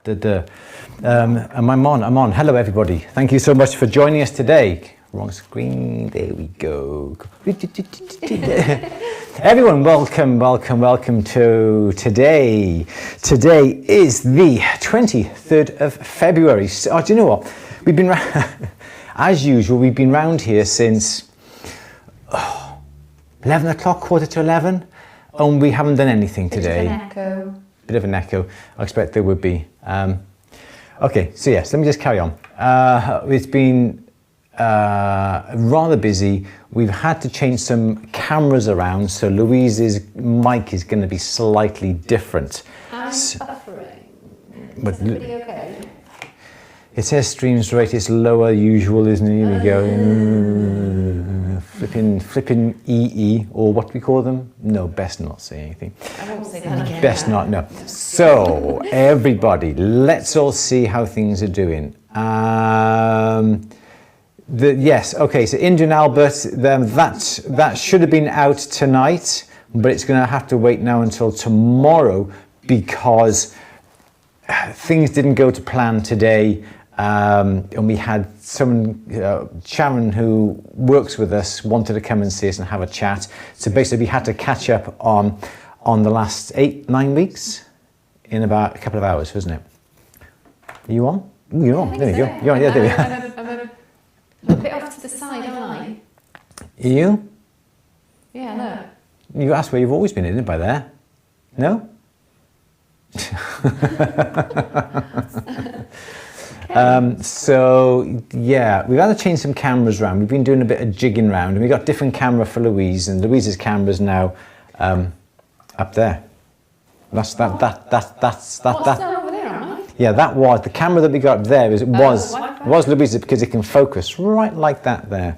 I'm on. Hello, everybody. Thank you so much for joining us today. Wrong screen. There we go. Everyone, welcome to today. Today is the 23rd of February. So, do you know what? We've been, as usual, we've been round here since 11 o'clock, quarter to 11, and we haven't done anything today. Bit of an echo. I expect there would be. Okay, so yes, let me just carry on. It's been rather busy. We've had to change some cameras around, so Louise's mic is going to be slightly different. I'm suffering. But is the video okay? It says streams rate is lower usual, isn't it? Here we go. Flipping EE, or what we call them? No, best not say anything. I won't say that again. Best not, no. So, everybody, let's all see how things are doing. Yes, okay, so Indian Albert, that should have been out tonight, but it's going to have to wait now until tomorrow because things didn't go to plan today. And we had someone, Sharon, who works with us, wanted to come and see us and have a chat. So basically we had to catch up on the last 8-9 weeks in about a couple of hours, wasn't it? Are you on? Ooh, you're on, there you go. You're on, yeah, there we go. I'm a bit off to the side, aren't I? Are you? Yeah, no. You asked where you've always been, isn't it, by there? No? So yeah, we've had to change some cameras around. We've been doing a bit of jigging around, and we got different camera for Louise, and Louise's camera is now up there. That's What's that over there, am I? Yeah, that was the camera that we got up there. Was Louise's because it can focus right like that there.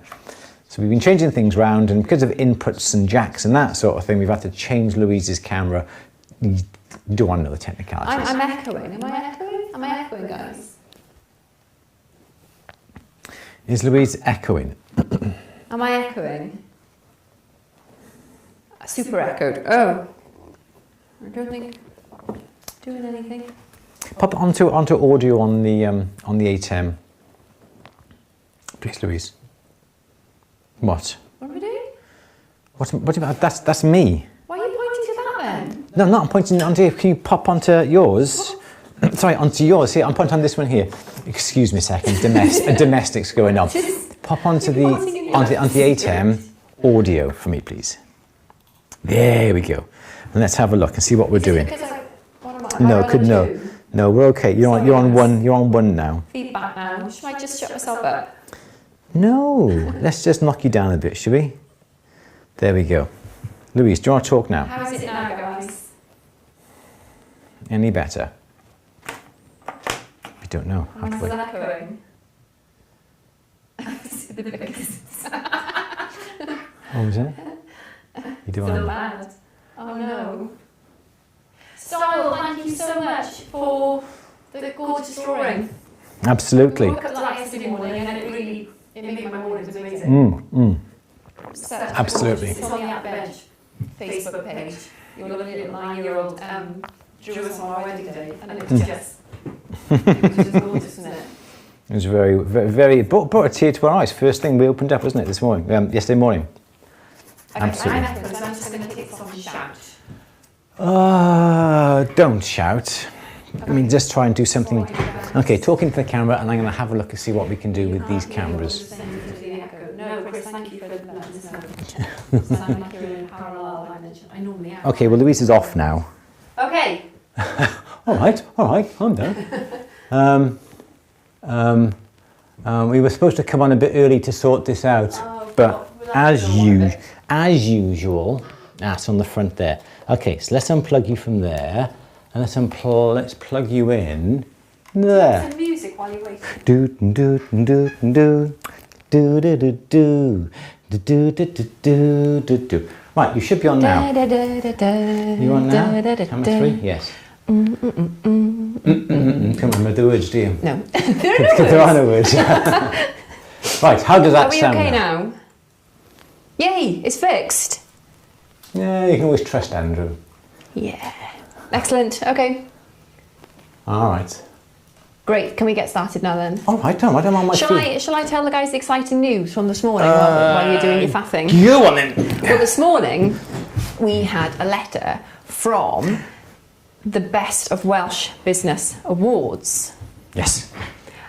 So we've been changing things around, and because of inputs and jacks and that sort of thing, we've had to change Louise's camera. You don't want to know the technicalities. I'm echoing. Am I echoing? Am I echoing, guys? Is Louise echoing? Am I echoing? Super echoed. Oh. I don't think doing anything. Pop onto audio on the 8M. Please, Louise. What? What are we doing? What about that's me. Why are you pointing to that then? No, I'm not. I'm pointing onto. Can you pop onto yours? Sorry, onto yours. Here, I'm pointing on this one here. Excuse me a second. Domestics going on. Pop onto the 8M audio for me, please. There we go. And let's have a look and see what we're doing. No, we're okay. You're on one now. Feedback now. Should I just shut myself up? No, let's just knock you down a bit, shall we? There we go. Louise, do you want to talk now? How is it now, guys? Any better? I don't know. I'm still echoing. The biggest. What was it? You do So bad. Oh no. Style, thank you so much for the gorgeous drawing. Absolutely. I woke up like yesterday morning and it made my mornings amazing. So, Absolutely. It's on the atthebench Facebook page. Your lovely little 9-year-old drew us on our wedding day, and it was just gorgeous, isn't it? It was very brought a tear to our eyes. First thing we opened up, wasn't it, this morning? Yesterday morning. Okay, Absolutely. I'm just going to kick off and shout. Don't shout. I mean, just try and do something. Okay, talking to the camera, and I'm going to have a look and see what we can do with these cameras. No, Chris, thank you for letting us know. Sound like you're in parallel dimension. I normally am. Okay, well, Louise is off now. Okay. All right, calm down. We were supposed to come on a bit early to sort this out, but as usual, that's on the front there. Okay, so let's unplug you from there, and let's plug you in there. Some music while you wait. Do do do do do do do do do do do do do. Right, you should be on now. You on now? Count to 3? Yes. Come on, with the words, do you? No. There are no words. Right, how does that sound? Are we okay now? Yay, it's fixed. Yeah, you can always trust Andrew. Yeah. Excellent, okay. All right. Great. Can we get started now then? Oh, I don't mind my food. Shall I tell the guys the exciting news from this morning while you're doing your faffing? Go on then. Well, this morning we had a letter from the Best of Welsh Business Awards. Yes.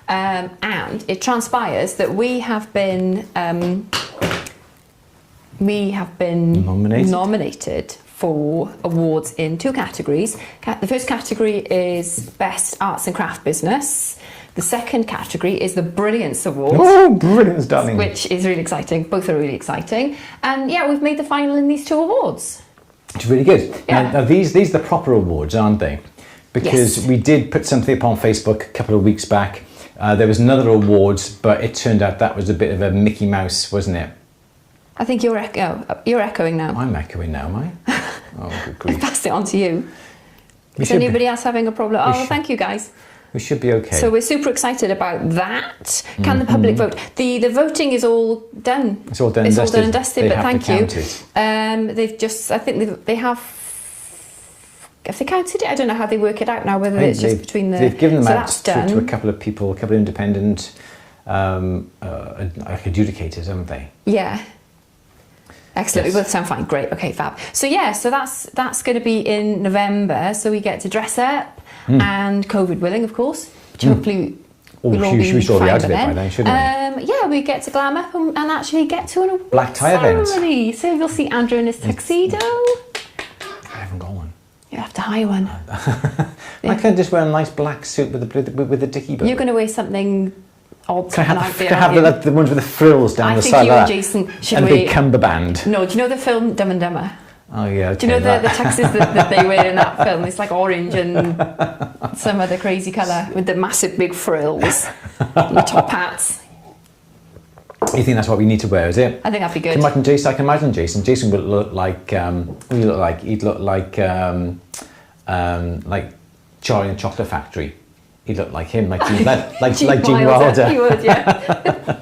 And it transpires that we have been nominated for awards in 2 categories. The first category is Best Arts and Craft Business. The second category is the Brilliance Award. Oh, brilliance, darling. Which is really exciting. Both are really exciting. And yeah, we've made the final in these 2 awards. It's really good. Yeah. Now these are the proper awards, aren't they? Because Yes. we did put something up on Facebook a couple of weeks back. There was another awards, but it turned out that was a bit of a Mickey Mouse, wasn't it? I think you're echoing now. I'm echoing now, am I? Oh, good I've grief. passed it on to you. We Is should be- anybody else having a problem? Oh, well, thank you guys. We should be okay. So we're super excited about that. Can the public vote? The voting is all done. It's all done and It's all dusted. done and dusted. They But have thank to you. count it. They've just. I think they have. Have they counted it? I don't know how they work it out now. Whether it's just between the. They've given them so out that's done. to a couple of people, a couple of independent like adjudicators, haven't they? Yeah. Excellent. Yes. We both sound fine. Great. Okay, fab. So yeah, so that's going to be in November. So we get to dress up and COVID willing, of course. Which hopefully we'll all be we should all be fine out of it by then, shouldn't we? Yeah, we get to glam up and actually get to an award Black tie event. ceremony. So you'll see Andrew in his tuxedo. I haven't got one. You have to hire one. I can just wear a nice black suit with a dicky bow. You're going to wear something odd. Can I out there, have aren't you? the ones with the frills down I the think side you of and that? Jason should And a big wear. cummerband. No, do you know the film Dumb and Dumber? Oh yeah. Okay, Do you know the tuxes that they wear in that film? It's like orange and some other crazy colour with the massive big frills and the top hats. You think that's what we need to wear, is it? I think that'd be Can good. you imagine Jason? I can imagine Jason. Jason would look like. He'd look like Charlie and the Chocolate Factory. He'd look like him, like Gene Wilder. He would, yeah.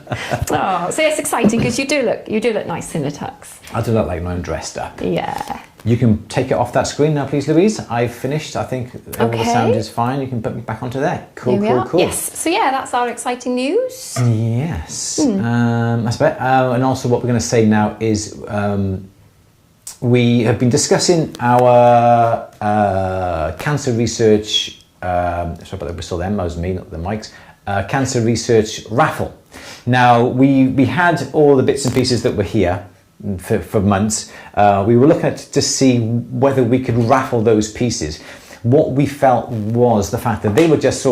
Oh, so it's exciting because you do look nice in a tux. I do look like I'm dressed up. Yeah. You can take it off that screen now, please, Louise. I've finished. I think all the Okay. sound is fine. You can put me back onto there. Cool, Here we cool, are. cool. Yes. So yeah, that's our exciting news. Yes. That's about, and also what we're going to say now is we have been discussing our cancer research. Sorry about the whistle then, that was me, not the mics. Cancer research raffle. Now we had all the bits and pieces that were here for months. We were looking at to see whether we could raffle those pieces. What we felt was the fact that they were just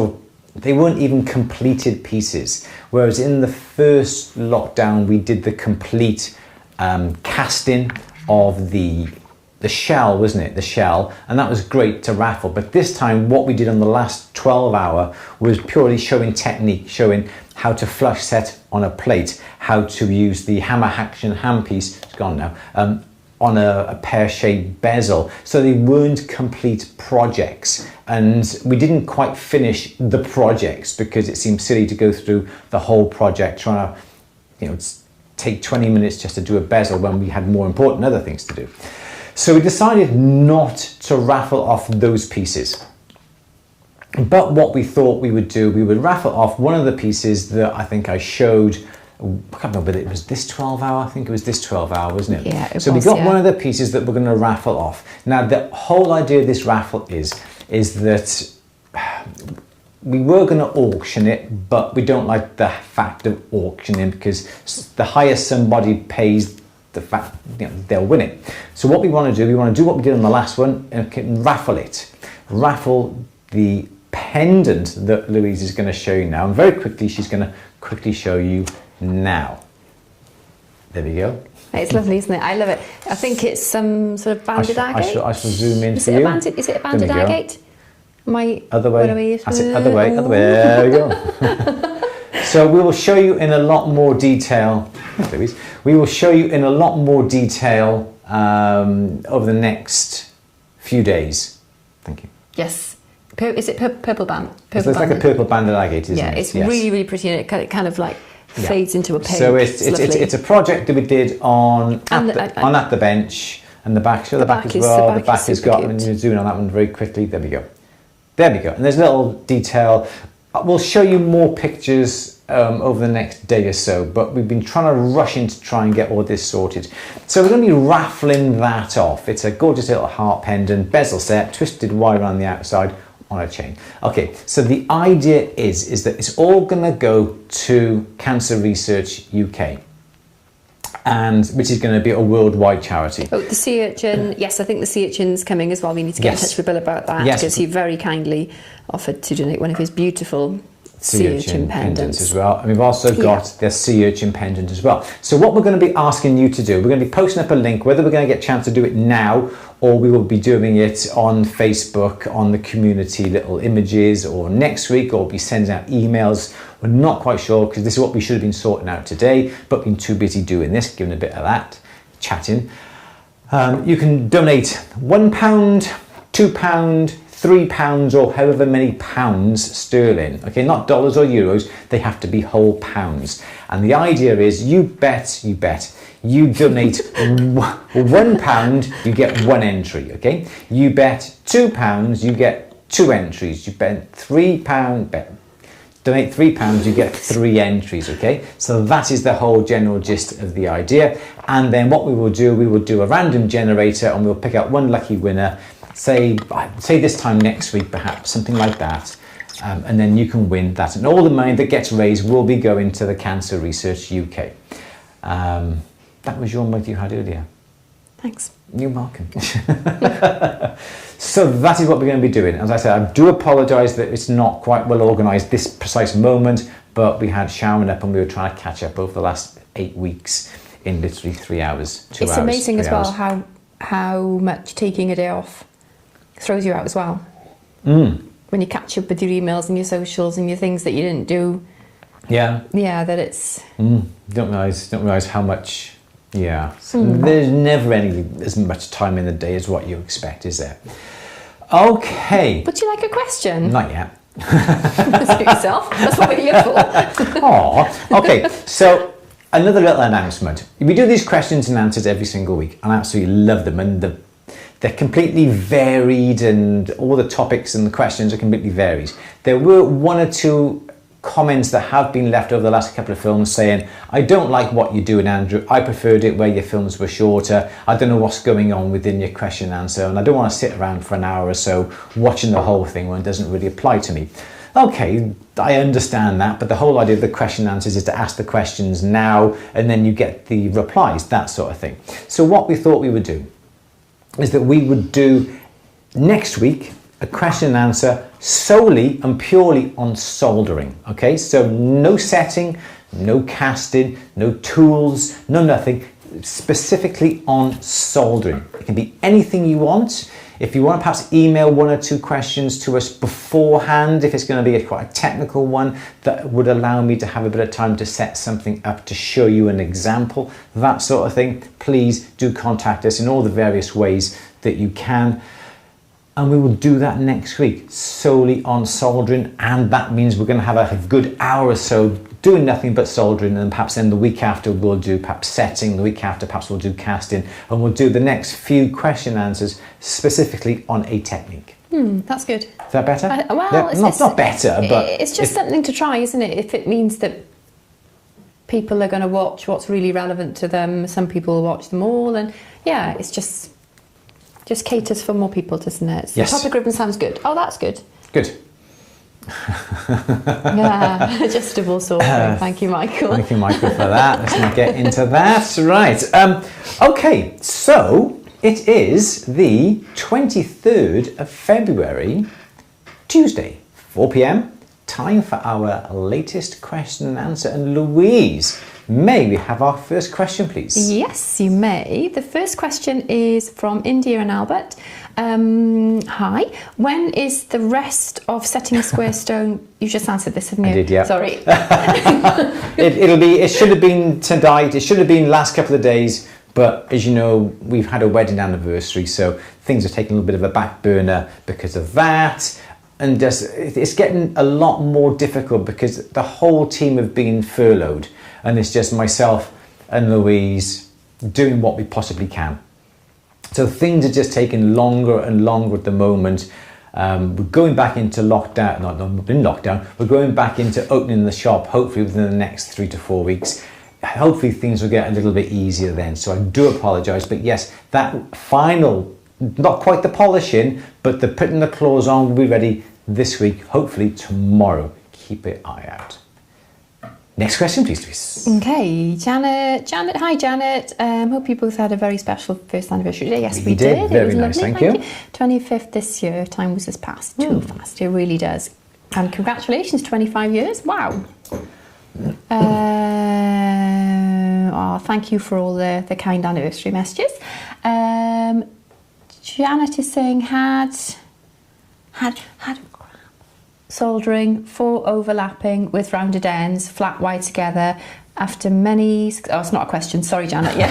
they weren't even completed pieces. Whereas in the first lockdown, we did the complete casting of the shell, wasn't it? The shell, and that was great to raffle. But this time, what we did on the last 12 hour was purely showing technique, showing how to flush set on a plate, how to use the hammer action handpiece, it's gone now, on a pear-shaped bezel. So they weren't complete projects, and we didn't quite finish the projects because it seemed silly to go through the whole project trying to, take 20 minutes just to do a bezel when we had more important other things to do. So we decided not to raffle off those pieces. But what we thought we would do, we would raffle off one of the pieces that I think I showed. I can't remember whether it was this 12 hour. I think it was this 12 hour, wasn't it? Yeah, so we got one of the pieces that we're going to raffle off. Now, the whole idea of this raffle is that we were going to auction it, but we don't like the fact of auctioning because the higher somebody pays, the fact they'll win it. So what we want to do what we did on the last one and raffle it. Raffle the pendant that Louise is going to show you now, and very quickly she's going to quickly show you now. There we go. It's lovely, isn't it? I love it. I think it's some sort of banded agate. I shall zoom in Is for it you. Is it a banded There we go. agate? Other way. That's it. Other way. There we go. So we will show you in a lot more detail. Louise. We will show you in a lot more detail over the next few days. Thank you. Yes. Is it purple band? It's like a purple banded agate, isn't it? Yeah, it's Yes. really, really pretty, and it kind of like fades into a pink. So it's a project that we did on at the bench, and the back. Show the back as well. The back has got, and you zoom in on that one very quickly. There we go. There we go. And there's a little detail. We'll show you more pictures over the next day or so, but we've been trying to rush in to try and get all this sorted. So we're going to be raffling that off. It's a gorgeous little heart pendant, bezel set, twisted wire on the outside on a chain. Okay, so the idea is that it's all going to go to Cancer Research UK, and which is going to be a worldwide charity. Oh, the sea urchin. Yes, I think the sea urchin's coming as well. We need to get in touch with Bill about that, because he very kindly offered to donate one of his beautiful sea urchin pendants as well. And we've also got the sea urchin pendant as well. So what we're going to be asking you to do, we're going to be posting up a link, whether we're going to get a chance to do it now or we will be doing it on Facebook, on the community little images, or next week, or we'll be sending out emails. We're not quite sure, because this is what we should have been sorting out today, but been too busy doing this, giving a bit of that, chatting. You can donate £1, £2, £3, or however many pounds sterling. Okay, not dollars or euros, they have to be whole pounds. And the idea is, you donate £1, you get 1 entry, okay? You bet £2, you get 2 entries. You bet donate £3, you get 3 entries, okay? So that is the whole general gist of the idea. And then what we will do a random generator, and we'll pick out one lucky winner, say this time next week perhaps, something like that. And then you can win that. And all the money that gets raised will be going to the Cancer Research UK. That was your mug you had earlier. Thanks. You're welcome. So that is what we're going to be doing. As I said, I do apologise that it's not quite well organised this precise moment, but we had showering up and we were trying to catch up over the last 8 weeks in literally 3 hours, 2 hours. It's amazing as well how much taking a day off throws you out as well. When you catch up with your emails and your socials and your things that you didn't do. Yeah, that it's... Don't realise how much... Yeah, there's never as much time in the day as what you expect, is there? Okay. Would you like a question? Not yet. Suit yourself. That's what we're here for. Aww. Okay, so another little announcement. We do these questions and answers every single week, and I absolutely love them, and they're completely varied, and all the topics and the questions are completely varied. There were 1 or 2 comments that have been left over the last couple of films saying, I don't like what you're doing, Andrew. I preferred it where your films were shorter. I don't know what's going on within your question and answer, and I don't want to sit around for an hour or so watching the whole thing when it doesn't really apply to me. Okay, I understand that, but the whole idea of the question and answers is to ask the questions now, and then you get the replies, that sort of thing. So what we thought we would do is that we would do next week a question and answer solely and purely on soldering. Okay, so no setting, no casting, no tools, no nothing, specifically on soldering. It can be anything you want. If you want to perhaps email 1 or 2 questions to us beforehand, if it's going to be quite a technical one that would allow me to have a bit of time to set something up to show you an example, that sort of thing, please do contact us in all the various ways that you can. And we will do that next week, solely on soldering, and that means we're going to have a good hour or so doing nothing but soldering, and perhaps then the week after we'll do perhaps setting, the week after perhaps we'll do casting, and we'll do the next few question answers specifically on a technique. That's good. Is that better? Not better, but... It's just something to try, isn't it? If it means that people are going to watch what's really relevant to them, some people will watch them all, and yeah, it's just caters for more people, doesn't it? Yes. The topic ribbon sounds good. Oh, that's good. Good. Yeah, adjustable sort. Thank you, Michael. Thank you, Michael, for that. Let's not get into that. Right. Okay, so it is the 23rd of February, Tuesday, 4 p.m. Time for our latest question and answer. And Louise, may we have our first question, please? Yes, you may. The first question is from India and Albert. Hi. When is the rest of setting a square stone? You just answered this, haven't you? I did, yeah. Sorry. It should have been tonight. It should have been last couple of days. But as you know, we've had a wedding anniversary, so things are taking a little bit of a back burner because of that. And it's getting a lot more difficult because the whole team have been furloughed, and it's just myself and Louise doing what we possibly can. So things are just taking longer and longer at the moment, We're going back into lockdown, not in lockdown, we're going back into opening the shop, hopefully within the next 3 to 4 weeks. Hopefully things will get a little bit easier then, so I do apologise, but yes, that final, not quite the polishing, but the putting the claws on will be ready this week, hopefully tomorrow. Keep an eye out. Next question, please, Louise. Okay, Janet, hi Janet. Hope you both had a very special first anniversary day. Yes, we did. Very it was nice, lovely. thank you. 25th this year. Time was just passed too fast. It really does. And congratulations, 25 years. Wow. Thank you for all the kind anniversary messages. Janet is saying had soldering 4 overlapping with rounded ends, flat wide together. After many, it's not a question. Sorry, Janet. Yeah,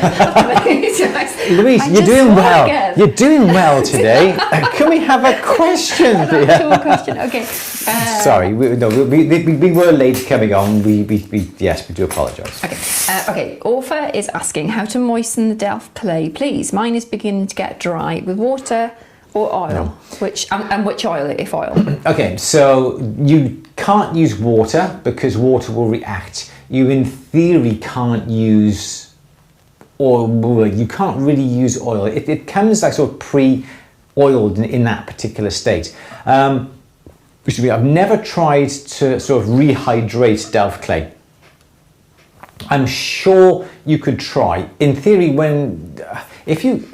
Louise, you're doing well. Again. You're doing well today. Can we have a question? Actual question. Okay. Sorry, we were late coming on. Yes, we do apologise. Okay. Okay. Orpha is asking how to moisten the Delft clay, please. Mine is beginning to get dry with water or oil. No. Which oil, if oil? Okay, so you can't use water because water will react. You, in theory, can't use oil. You can't really use oil. It comes like sort of pre-oiled in that particular state. I've never tried to sort of rehydrate Delft clay. I'm sure you could try. In theory, if you...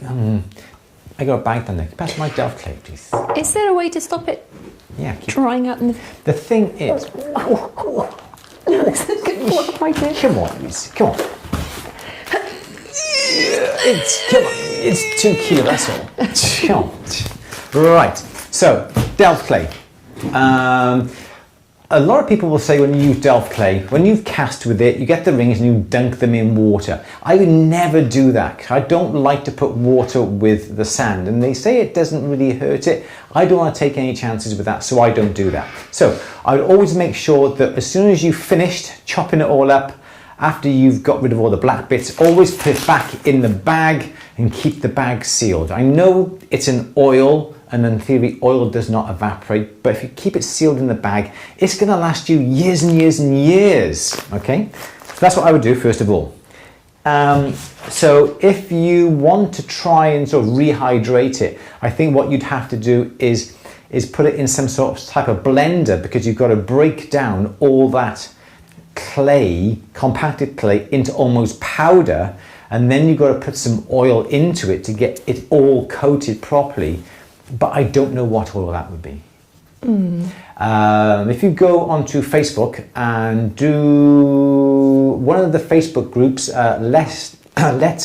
I got a bag down there. Pass my Delft clay, please. Is there a way to stop it drying out? The thing is... Come on, Louise. Come on. It's 2 kilo, that's all. Come on. Right. So, Delft clay. A lot of people will say when you use Delft clay, when you've cast with it, you get the rings and you dunk them in water. I would never do that. I don't like to put water with the sand, and they say it doesn't really hurt it. I don't want to take any chances with that, so I don't do that. So I would always make sure that as soon as you've finished chopping it all up, after you've got rid of all the black bits, always put it back in the bag and keep the bag sealed. I know it's an oil, and in theory oil does not evaporate, but if you keep it sealed in the bag, it's going to last you years and years and years. Okay, so that's what I would do first of all. So if you want to try and sort of rehydrate it, I think what you'd have to do is put it in some sort of type of blender, because you've got to break down all that clay, compacted clay, into almost powder, and then you've got to put some oil into it to get it all coated properly. But I don't know what oil that would be. If you go onto Facebook and do one of the Facebook groups, Let's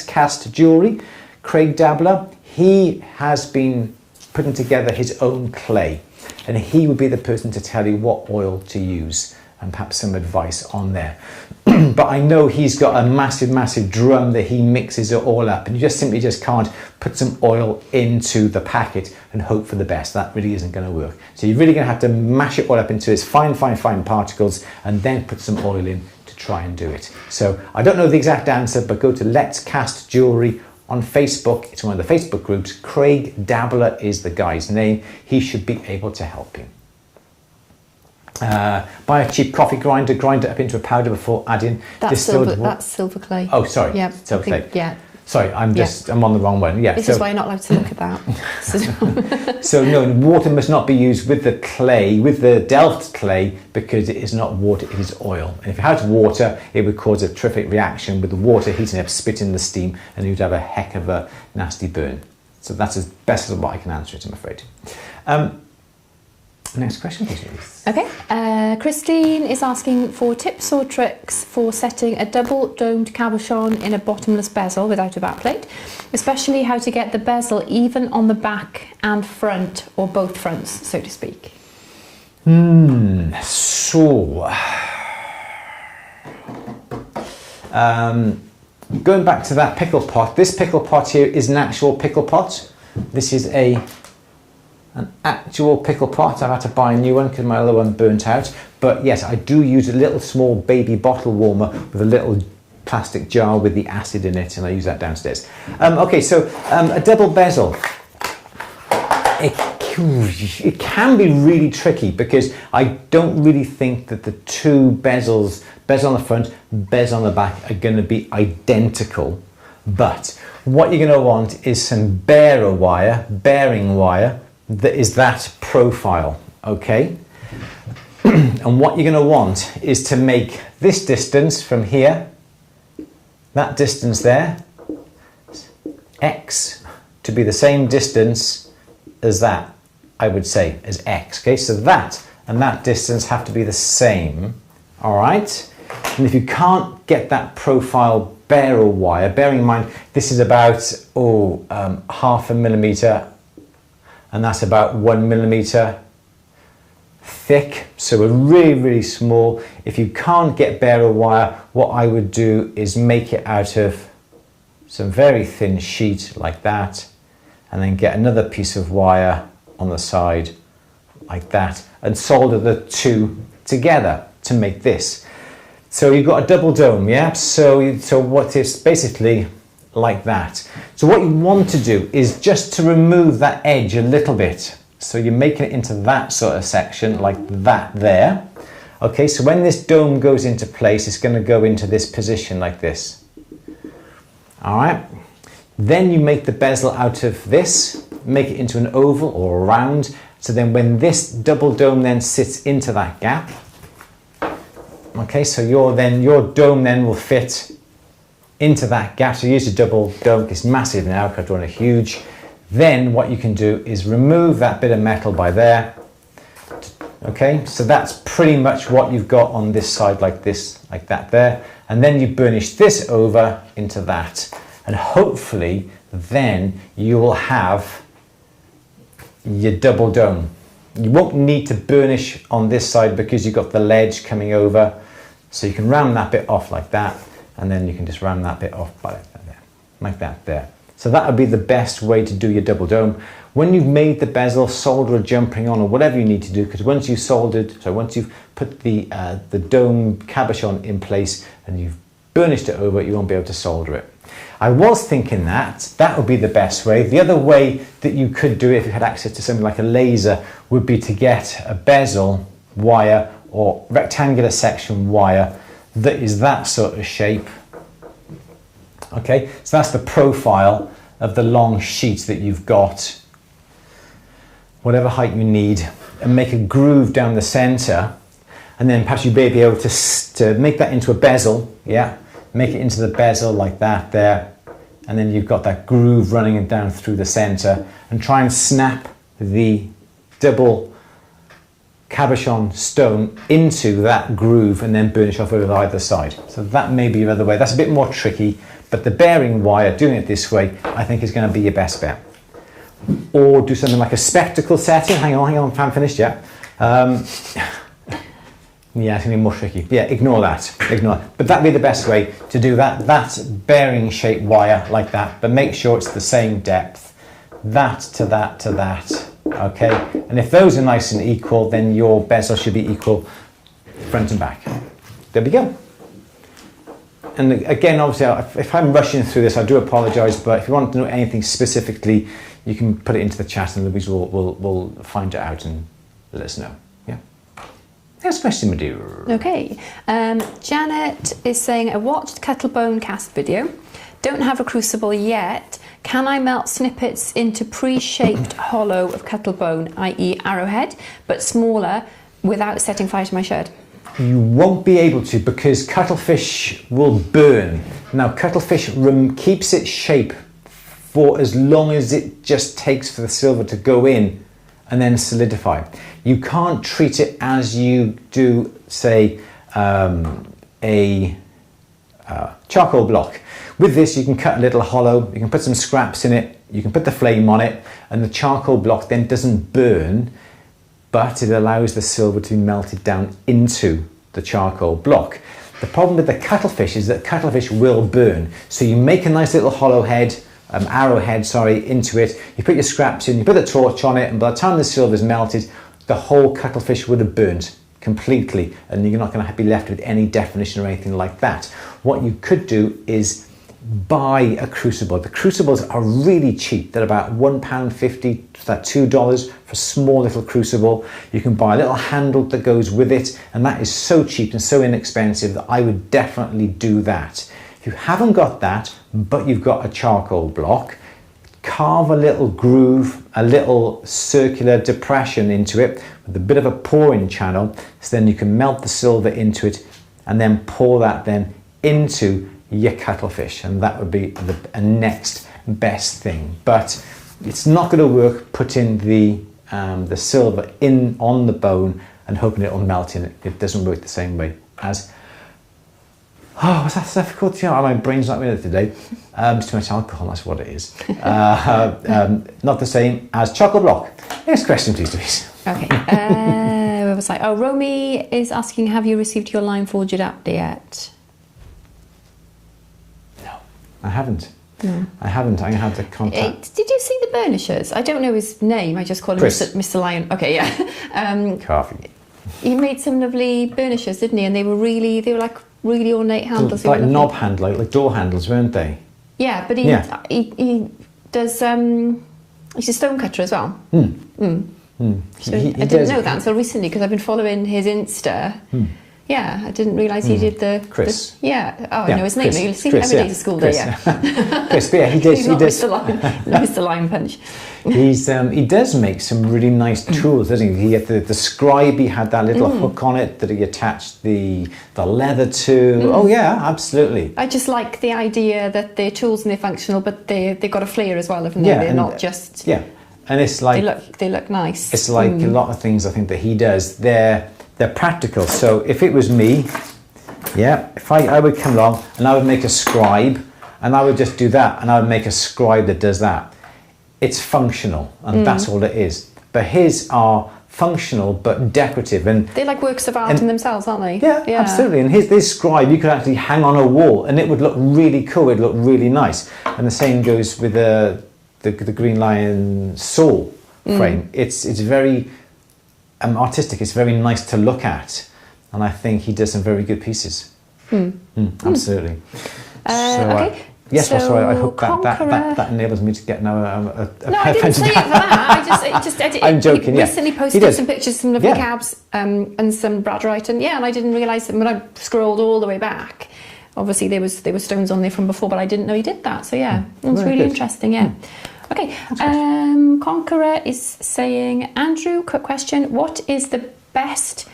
Cast Jewellery, Craig Dabbler, he has been putting together his own clay, and he would be the person to tell you what oil to use and perhaps some advice on there. But I know he's got a massive drum that he mixes it all up, and you simply can't put some oil into the packet and hope for the best. That really isn't going to work. So you're really going to have to mash it all up into its fine particles and then put some oil in to try and do it. So I don't know the exact answer, but go to Let's Cast Jewellery on Facebook. It's one of the Facebook groups. Craig Dabbler is the guy's name. He should be able to help you. Buy a cheap coffee grinder, grind it up into a powder before adding distilled water. That's silver clay. Oh, sorry. Yeah, silver clay. Yeah. Sorry, I'm on the wrong one. Yeah. This is why you're not allowed to look at that. So no, water must not be used with the clay, with the Delft clay, because it is not water, it is oil. And if it had water, it would cause a terrific reaction with the water heating up, spitting the steam, and you'd have a heck of a nasty burn. So that's as best as what I can answer it, I'm afraid. Next question, please. Okay. Christine is asking for tips or tricks for setting a double domed cabochon in a bottomless bezel without a backplate, especially how to get the bezel even on the back and front, or both fronts, so to speak. So, going back to that pickle pot, this pickle pot here is an actual pickle pot. This is an actual pickle pot. I've had to buy a new one because my other one burnt out. But yes, I do use a little small baby bottle warmer with a little plastic jar with the acid in it, and I use that downstairs. Okay, so a double bezel. It it can be really tricky because I don't really think that the two bezels, bezel on the front, bezel on the back, are going to be identical. But what you're going to want is some bearing wire that is that profile, okay? And what you're going to want is to make this distance from here, that distance there, X, to be the same distance as that, I would say, as X. Okay, so that and that distance have to be the same, all right? And if you can't get that profile bearing wire, bearing in mind this is about half a millimetre, and that's about 1 millimetre thick, so we're really, really small. If you can't get bearing wire, what I would do is make it out of some very thin sheet like that, and then get another piece of wire on the side like that and solder the two together to make this. So you've got a double dome, yeah? So what is basically like that. So what you want to do is just to remove that edge a little bit. So you're making it into that sort of section like that there. Okay, so when this dome goes into place, it's going to go into this position like this. All right. Then you make the bezel out of this, make it into an oval or a round. So then when this double dome then sits into that gap, okay, so your dome then will fit into that gap. So use a double dome, it's massive now because I've drawn a huge. Then what you can do is remove that bit of metal by there. Okay, so that's pretty much what you've got on this side like this, like that there. And then you burnish this over into that. And hopefully then you will have your double dome. You won't need to burnish on this side because you've got the ledge coming over. So you can round that bit off like that, and then you can just round that bit off by like that there. So that would be the best way to do your double dome. When you've made the bezel, solder a jump ring on or whatever you need to do, because once you've put the dome cabochon in place and you've burnished it over, you won't be able to solder it. I was thinking that would be the best way. The other way that you could do it if you had access to something like a laser would be to get a bezel wire or rectangular section wire that is that sort of shape. Okay, so that's the profile of the long sheet that you've got, whatever height you need, and make a groove down the center, and then perhaps you'd be able to make that into a bezel, yeah, make it into the bezel like that there, and then you've got that groove running down through the center, and try and snap the double cabochon stone into that groove and then burnish off over either side. So that may be your other way. That's a bit more tricky, but the bearing wire, doing it this way, I think is going to be your best bet. Or do something like a spectacle setting. Hang on, I'm finished yet. Yeah, it's going to be more tricky. Yeah, ignore that. But that'd be the best way to do that. That bearing shaped wire like that, but make sure it's the same depth. That to that to that. Okay, and if those are nice and equal, then your bezel should be equal front and back. There we go. And again, obviously, if I'm rushing through this, I do apologise, but if you want to know anything specifically, you can put it into the chat and Louise will find it out and let us know. Yeah. Next question, my dear. Okay. Janet is saying, I watched kettlebone cast video. Don't have a crucible yet. Can I melt snippets into pre-shaped hollow of kettlebone, i.e. arrowhead, but smaller, without setting fire to my shed? You won't be able to because cuttlefish will burn. Now, cuttlefish keeps its shape for as long as it just takes for the silver to go in and then solidify. You can't treat it as you do, say, a charcoal block. With this, you can cut a little hollow, you can put some scraps in it, you can put the flame on it, and the charcoal block then doesn't burn, but it allows the silver to be melted down into the charcoal block. The problem with the cuttlefish is that cuttlefish will burn. So you make a nice little hollow head, arrowhead, into it, you put your scraps in, you put a torch on it, and by the time the silver is melted, the whole cuttlefish would have burnt completely, and you're not going to be left with any definition or anything like that. What you could do is buy a crucible. The crucibles are really cheap. They're about £1.50 to that $2 for a small little crucible. You can buy a little handle that goes with it, and that is so cheap and so inexpensive that I would definitely do that. If you haven't got that, but you've got a charcoal block, carve a little groove, a little circular depression into it with a bit of a pouring channel, so then you can melt the silver into it and then pour that then into your cuttlefish, and that would be the next best thing. But it's not going to work putting the silver in on the bone and hoping it'll melt in it. It doesn't work the same way as, what's that stuff called? You know, my brain's not with it today. It's too much alcohol, that's what it is. Not the same as chocolate block. Next question, please, Louise. Okay. Where was I? Oh, Romy is asking, have you received your line forged adapter yet? I haven't. No. I haven't. I had to contact. Did you see the burnishes? I don't know his name. I just call him Chris. Mr. Lion. Okay, yeah. Coffee. He made some lovely burnishes, didn't he? And they were like really ornate handles. Like knob handle, like door handles, weren't they? Yeah, but he does. He's a stone cutter as well. So I didn't know that until recently because I've been following his Insta. Yeah, I didn't realise he did the... Chris. I know his name. You'll see him Chris, every day to school day, Chris, but yeah, he does. He's not Mr. Lion Punch. He does make some really nice tools, doesn't he? He had the scribe, he had that little hook on it that he attached the leather to. Oh yeah, absolutely. I just like the idea that they're tools and they're functional, but they've got a flair as well, haven't they? They're not just... Yeah, and it's like... They look nice. It's like a lot of things I think that he does, they're practical. So if it was me, if I would come along and I would make a scribe and I would just do that and I would make a scribe that does that. It's functional and that's all it is. But his are functional but decorative, and they're like works of art in themselves, aren't they? Yeah, absolutely. And this scribe you could actually hang on a wall and it would look really cool, it'd look really nice. And the same goes with the Green Lion saw frame. It's very artistic, it's very nice to look at, and I think he does some very good pieces. Absolutely. Okay. Yes, so so I hope that enables me to get now a No, I didn't say it for that. I'm joking, He recently posted some pictures, some lovely cabs and some Bradwright, and and I didn't realise that when I scrolled all the way back, obviously there were stones on there from before, but I didn't know he did that. So it's really interesting. Okay, Conqueror is saying, Andrew, quick question, what is the best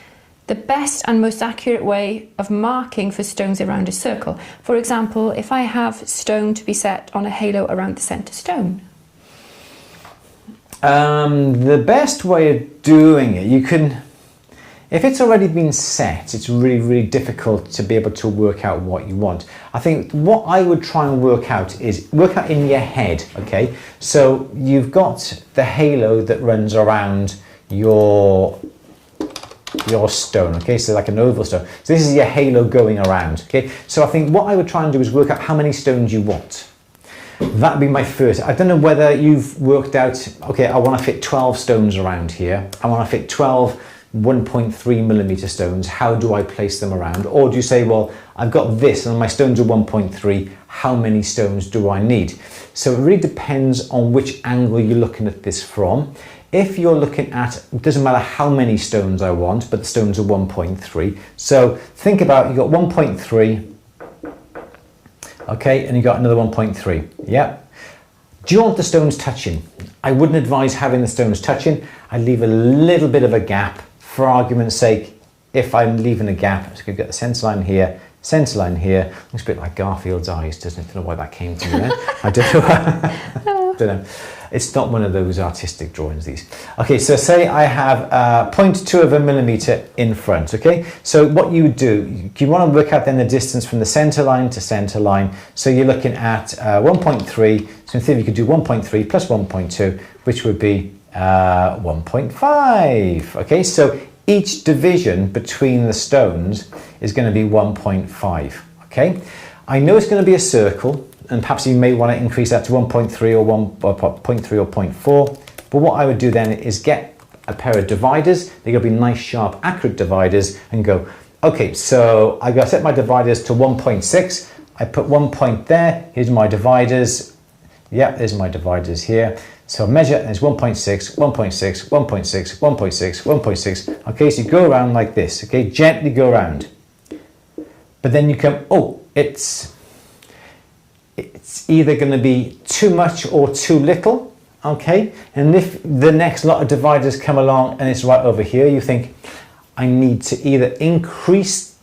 and most accurate way of marking for stones around a circle? For example, if I have stone to be set on a halo around the centre stone. The best way of doing it, you can... If it's already been set, it's really, really difficult to be able to work out what you want. I think what I would try and work out is work out in your head, okay? So you've got the halo that runs around your stone, okay? So like an oval stone. So this is your halo going around, okay? So I think what I would try and do is work out how many stones you want. That'd be my first. I don't know whether you've worked out, okay, I want to fit 12 stones around here. I want to fit 12 1.3 millimeter stones. How do I place them around? Or do you say, well, I've got this and my stones are 1.3, how many stones do I need? So it really depends on which angle you're looking at this from. If you're looking at, it doesn't matter how many stones I want, but the stones are 1.3. So think about, you've got 1.3, okay, and you got another 1.3, yeah. Do you want the stones touching? I wouldn't advise having the stones touching. I'd leave a little bit of a gap. For argument's sake, if I'm leaving a gap, I'm just going to get the centre line here, centre line here. Looks a bit like Garfield's eyes, doesn't it? I don't know why that came to me then. I don't know. Don't know. It's not one of those artistic drawings, these. Okay, so say I have 0.2 of a millimetre in front, okay? So what you do, you want to work out then the distance from the centre line to centre line. So you're looking at 1.3, so in theory you could do 1.3 plus 1.2, which would be 1.5. Okay, so each division between the stones is going to be 1.5. Okay, I know it's going to be a circle, and perhaps you may want to increase that to 1.3 or 1.3 or 0.4. But what I would do then is get a pair of dividers. They're going to be nice, sharp, accurate dividers, and go, okay, so I've got to set my dividers to 1.6. I put 1 point there. Here's my dividers. Yep, there's my dividers here. So measure, there's 1.6, 1.6, 1.6, 1.6, 1.6. Okay, so you go around like this, okay, gently go around. But then you come, oh, it's either going to be too much or too little, okay? And if the next lot of dividers come along and it's right over here, you think, I need to either increase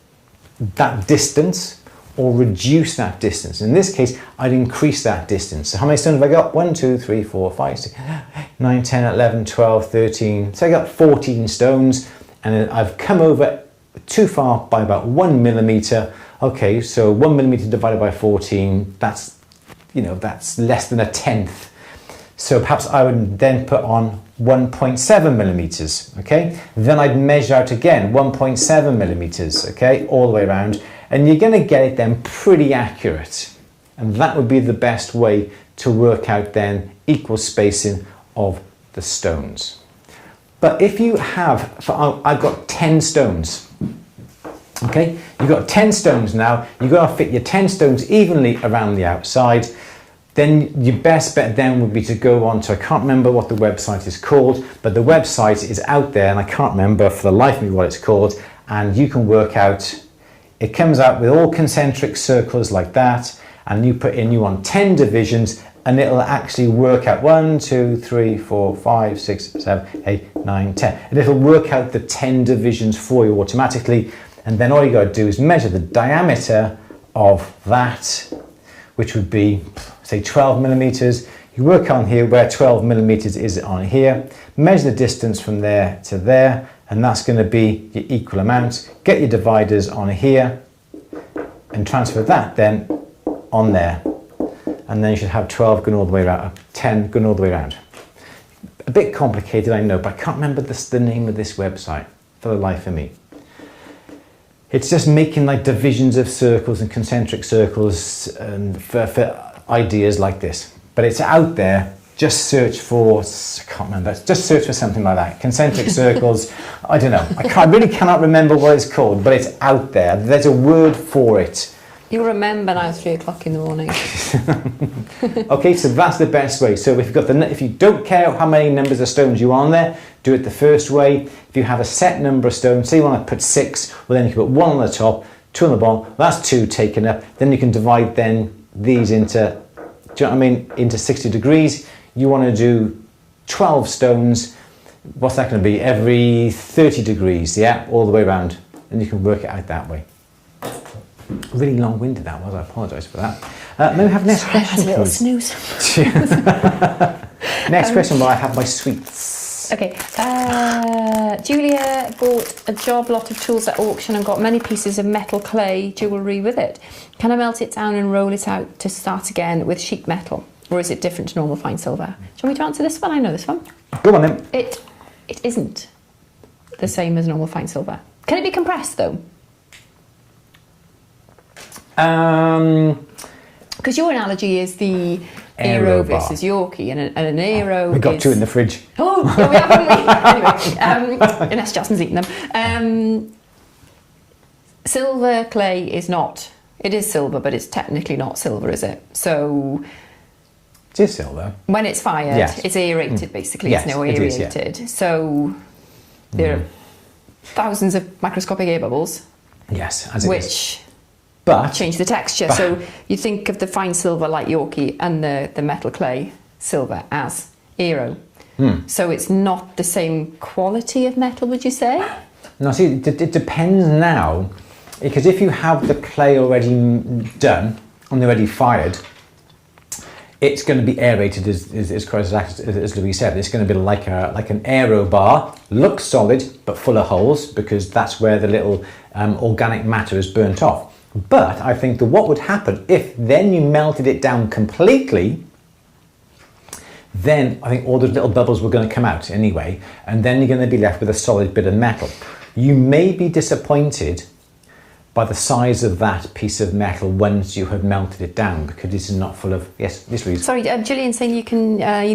that distance or reduce that distance. In this case, I'd increase that distance. So how many stones have I got? 1, 2, 3, 4, 5, 6, 9, 10, 11, 12, 13. So I got 14 stones, and I've come over too far by about 1 millimeter. Okay, so 1 millimeter divided by 14, that's, you know, that's less than a tenth. So perhaps I would then put on 1.7 millimeters, okay? Then I'd measure out again, 1.7 millimeters, okay, all the way around. And you're going to get it then pretty accurate. And that would be the best way to work out then equal spacing of the stones. But if you have, I've got 10 stones, okay? You've got 10 stones now, you've got to fit your 10 stones evenly around the outside. Then your best bet then would be to go on to, I can't remember what the website is called, but the website is out there and I can't remember for the life of me what it's called, and you can work out, it comes out with all concentric circles like that, and you want 10 divisions and it'll actually work out 1, 2, 3, 4, 5, 6, 7, 8, 9, 10. And it'll work out the 10 divisions for you automatically, and then all you got to do is measure the diameter of that, which would be, say, 12 millimeters. You work on here where 12 millimeters is on here, measure the distance from there to there, and that's going to be your equal amount. Get your dividers on here and transfer that then on there. And then you should have 12 going all the way around, 10 going all the way around. A bit complicated, I know, but I can't remember the name of this website for the life of me. It's just making like divisions of circles and concentric circles and for ideas like this. But it's out there. Just search for, I can't remember, just search for something like that. Concentric circles, I don't know. I really cannot remember what it's called, but it's out there. There's a word for it. You'll remember now 3 o'clock in the morning. Okay, so that's the best way. So if you don't care how many numbers of stones you want on there, do it the first way. If you have a set number of stones, say you want to put 6, well then you can put 1 on the top, 2 on the bottom, that's 2 taken up. Then you can divide then these into, do you know what I mean, into 60 degrees. You want to do 12 stones, what's that going to be? Every 30 degrees, yeah, all the way around. And you can work it out that way. Really long-winded that was, I apologise for that. May we have next question, a little please? snooze. Next question while I have my sweets. Okay, Julia bought a job lot of tools at auction and got many pieces of metal clay jewellery with it. Can I melt it down and roll it out to start again with sheet metal? Or is it different to normal fine silver? Do you want me to answer this one? I know this one. Go on then. It isn't the same as normal fine silver. Can it be compressed though? Because your analogy is the aero versus Yorkie, and an aero We got 2 in the fridge. Oh, yeah, we have, haven't we? Anyway, unless Justin's eaten them. Silver clay is not. It is silver, but it's technically not silver, is it? So it is silver. when it's fired, Yes. it's aerated, basically. Yes, it's now it is, aerated. yeah. So there are thousands of microscopic air bubbles, Yes, as it is. which But change the texture. So you think of the fine silver like Yorkie and the metal clay silver as aero. So it's not the same quality of metal, would you say? now see, it depends now, because if you have the clay already done and already fired, it's going to be aerated as Louise said. It's going to be like an aero bar, looks solid but full of holes, because that's where the little organic matter is burnt off. But I think that what would happen if then you melted it down completely, then I think all those little bubbles were going to come out anyway, and then you're going to be left with a solid bit of metal. You may be disappointed by the size of that piece of metal once you have melted it down, because this is not full of, yes, Louise? Sorry, Gillian's saying you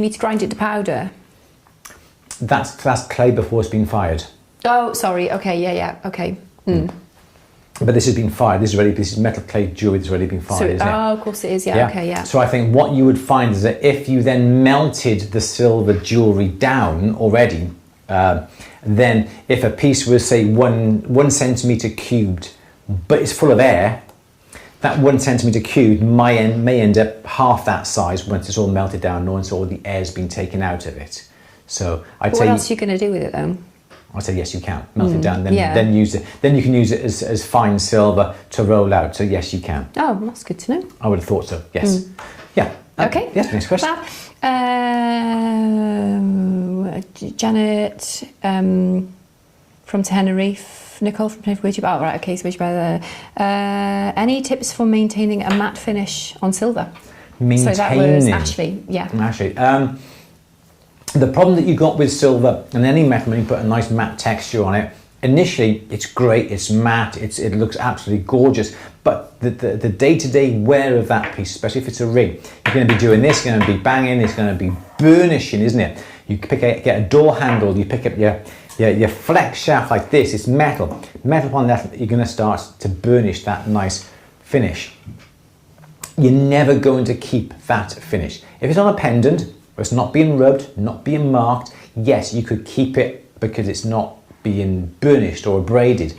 need to grind it to powder. That's clay before it's been fired. Oh, sorry, okay, yeah, okay. But this has been fired. This is metal plate jewellery that's already been fired, isn't it? Oh, of course it is. Yeah. Okay. Yeah. So I think what you would find is that if you then melted the silver jewellery down already, then if a piece was say 1 centimetre cubed, but it's full of air, that 1 centimetre cubed may end up half that size once it's all melted down, once all the air's been taken out of it. So I'd say. What else are you going to do with it though? I said yes, you can melt it down, then use it. Then you can use it as fine silver to roll out. So yes, you can. Oh, that's good to know. I would have thought so. Yes. Yeah. Okay. Yes. Next question. Janet from Tenerife. Nicole from Tenerife. Oh, right. Okay. So any tips for maintaining a matte finish on silver? Maintaining. So that was Ashley. Yeah. Ashley. The problem that you got with silver and any metal when you put a nice matte texture on it, initially it's great, it's matte, it looks absolutely gorgeous, but the day-to-day wear of that piece, especially if it's a ring, you're going to be doing this, you're going to be banging, it's going to be burnishing, isn't it? You get a door handle, you pick up your flex shaft like this, it's metal upon that, you're going to start to burnish that nice finish. You're never going to keep that finish. If it's on a pendant, it's not being rubbed, not being marked, yes, you could keep it because it's not being burnished or abraded.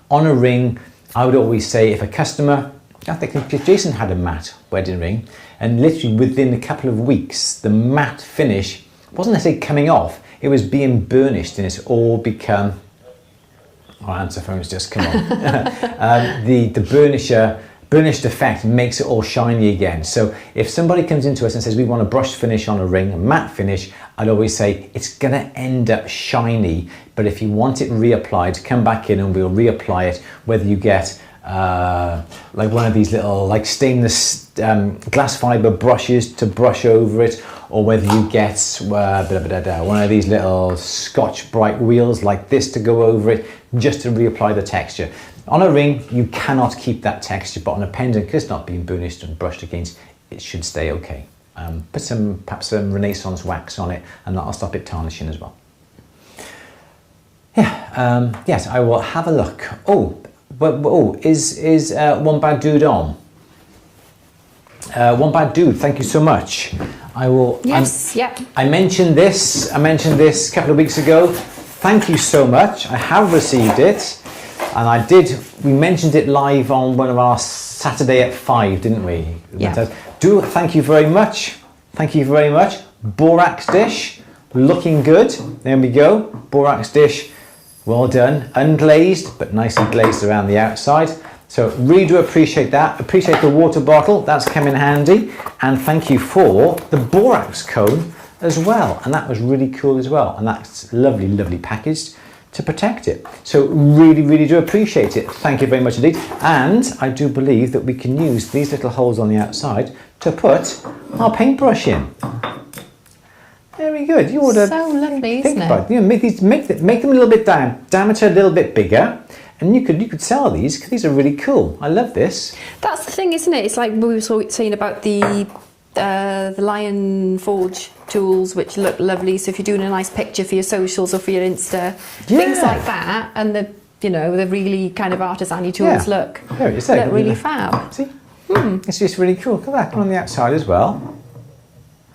On a ring, I would always say if a customer, I think Jason had a matte wedding ring, and literally within a couple of weeks, the matte finish wasn't necessarily coming off, it was being burnished and it's all become, our answer phone's just come on. The burnished effect makes it all shiny again. So if somebody comes into us and says we want a brushed finish on a ring, a matte finish, I'd always say it's gonna end up shiny, but if you want it reapplied, come back in and we'll reapply it, whether you get like one of these little like stainless glass fiber brushes to brush over it, or whether you get one of these little Scotch Brite wheels like this to go over it, just to reapply the texture. On a ring, you cannot keep that texture, but on a pendant, because it's not being burnished and brushed against, it should stay okay. Put perhaps some Renaissance wax on it, and that'll stop it tarnishing as well. Yeah, yes, I will have a look. Is One Bad Dude on? One Bad Dude, thank you so much. I will. Yes, I mentioned this a couple of weeks ago. Thank you so much. I have received it. And we mentioned it live on one of our Saturday at 5, didn't we? Yeah. Thank you very much. Thank you very much. Borax dish, looking good. There we go. Borax dish, well done. Unglazed, but nicely glazed around the outside. So really do appreciate that. Appreciate the water bottle, that's come in handy. And thank you for the borax cone as well. And that was really cool as well. And that's lovely, lovely packaged to protect it. So really, really do appreciate it. Thank you very much indeed. And I do believe that we can use these little holes on the outside to put our paintbrush in. Very good. You ought to so lovely, think isn't about it? Make them a little bit diameter, a little bit bigger, and you could sell these because these are really cool. I love this. That's the thing, isn't it? It's like we were saying about the Lion Forge tools, which look lovely. So if you're doing a nice picture for your socials or for your Insta, things like that, and the really kind of artisan-y tools look really fab. See, it's just really cool. Look at that on the outside as well.